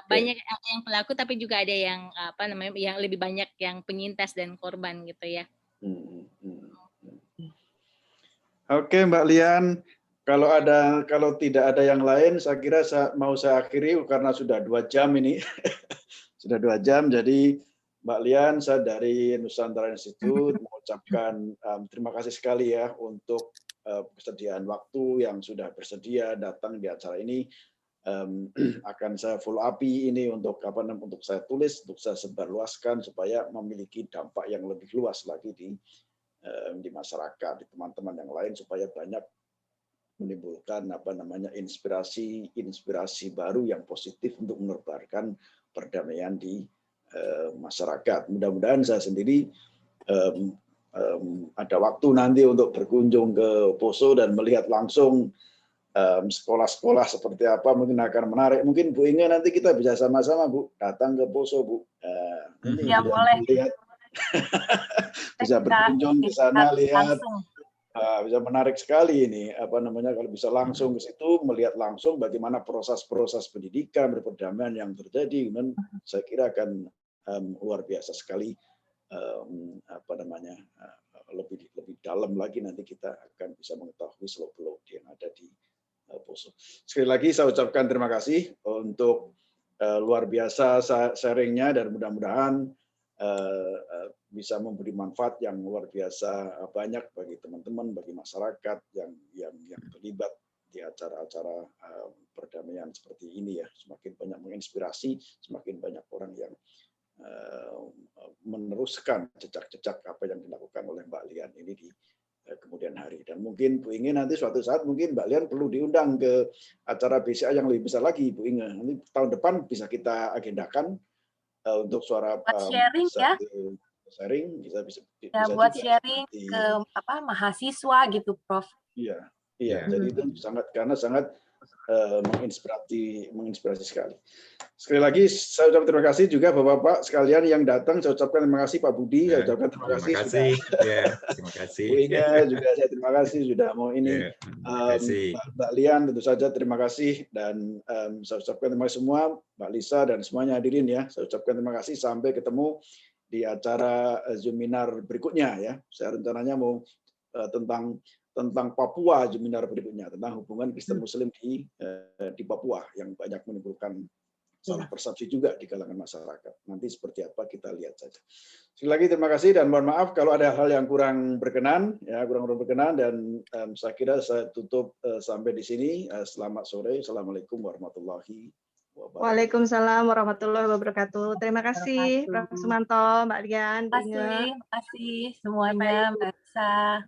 banyak yang pelaku, tapi juga ada yang yang lebih banyak yang penyintas dan korban gitu ya. Oke, Mbak Lian. Kalau tidak ada yang lain, saya kira mau saya akhiri karena sudah 2 jam ini. Sudah 2 jam, jadi Mbak Lian, saya dari Nusantara Institute mengucapkan terima kasih sekali ya untuk kesediaan waktu yang sudah bersedia datang di acara ini. Akan saya follow up ini untuk saya tulis, untuk saya sebarluaskan supaya memiliki dampak yang lebih luas lagi di masyarakat, di teman-teman yang lain, supaya banyak menimbulkan inspirasi baru yang positif untuk menebarkan perdamaian di masyarakat. Mudah-mudahan saya sendiri ada waktu nanti untuk berkunjung ke Poso dan melihat langsung sekolah-sekolah seperti apa, mungkin akan menarik. Mungkin Bu Inge nanti kita bisa sama-sama Bu datang ke Poso Bu. Ya boleh. Lihat. Bisa berkunjung ke sana, lihat. Bisa menarik sekali ini, kalau bisa langsung ke situ, melihat langsung bagaimana proses-proses pendidikan berperdamaian yang terjadi, dan saya kira akan luar biasa sekali, lebih dalam lagi nanti kita akan bisa mengetahui seluk-beluk yang ada di Poso. Sekali lagi saya ucapkan terima kasih untuk luar biasa sharingnya, dan mudah-mudahan bisa memberi manfaat yang luar biasa banyak bagi teman-teman, bagi masyarakat yang terlibat di acara-acara perdamaian seperti ini ya. Semakin banyak menginspirasi, semakin banyak orang yang meneruskan jejak-jejak apa yang dilakukan oleh Mbak Lian ini di kemudian hari. Dan mungkin Bu Inge nanti suatu saat mungkin Mbak Lian perlu diundang ke acara BCA yang lebih besar lagi, Bu Inge. Nanti tahun depan bisa kita agendakan untuk suara sharing ya. Sharing bisa buat juga sharing ke mahasiswa gitu, Prof. Iya. Jadi itu sangat menginspirasi sekali. Sekali lagi saya ucapkan terima kasih juga Bapak-bapak sekalian yang datang. Saya ucapkan terima kasih Pak Budi, saya ucapkan terima kasih. Terima kasih. Bu Inge juga saya terima kasih sudah mau ini. Mbak Lian tentu saja terima kasih, dan saya ucapkan terima kasih semua, Mbak Lisa dan semuanya hadirin ya. Saya ucapkan terima kasih, sampai ketemu di acara Zoominar berikutnya ya. Saya rencananya mau tentang Papua, Zoominar berikutnya tentang hubungan Kristen Muslim di Papua yang banyak menimbulkan salah persepsi juga di kalangan masyarakat. Nanti seperti apa kita lihat saja. Sekali lagi terima kasih, dan mohon maaf kalau ada hal yang kurang berkenan dan saya kira saya tutup sampai di sini. Selamat sore. Assalamualaikum warahmatullahi wabarakatuh. Waalaikumsalam warahmatullahi wabarakatuh. Terima kasih Prof. Sumanto, Mbak Lian, Terima kasih semuanya, Mbak Lisa.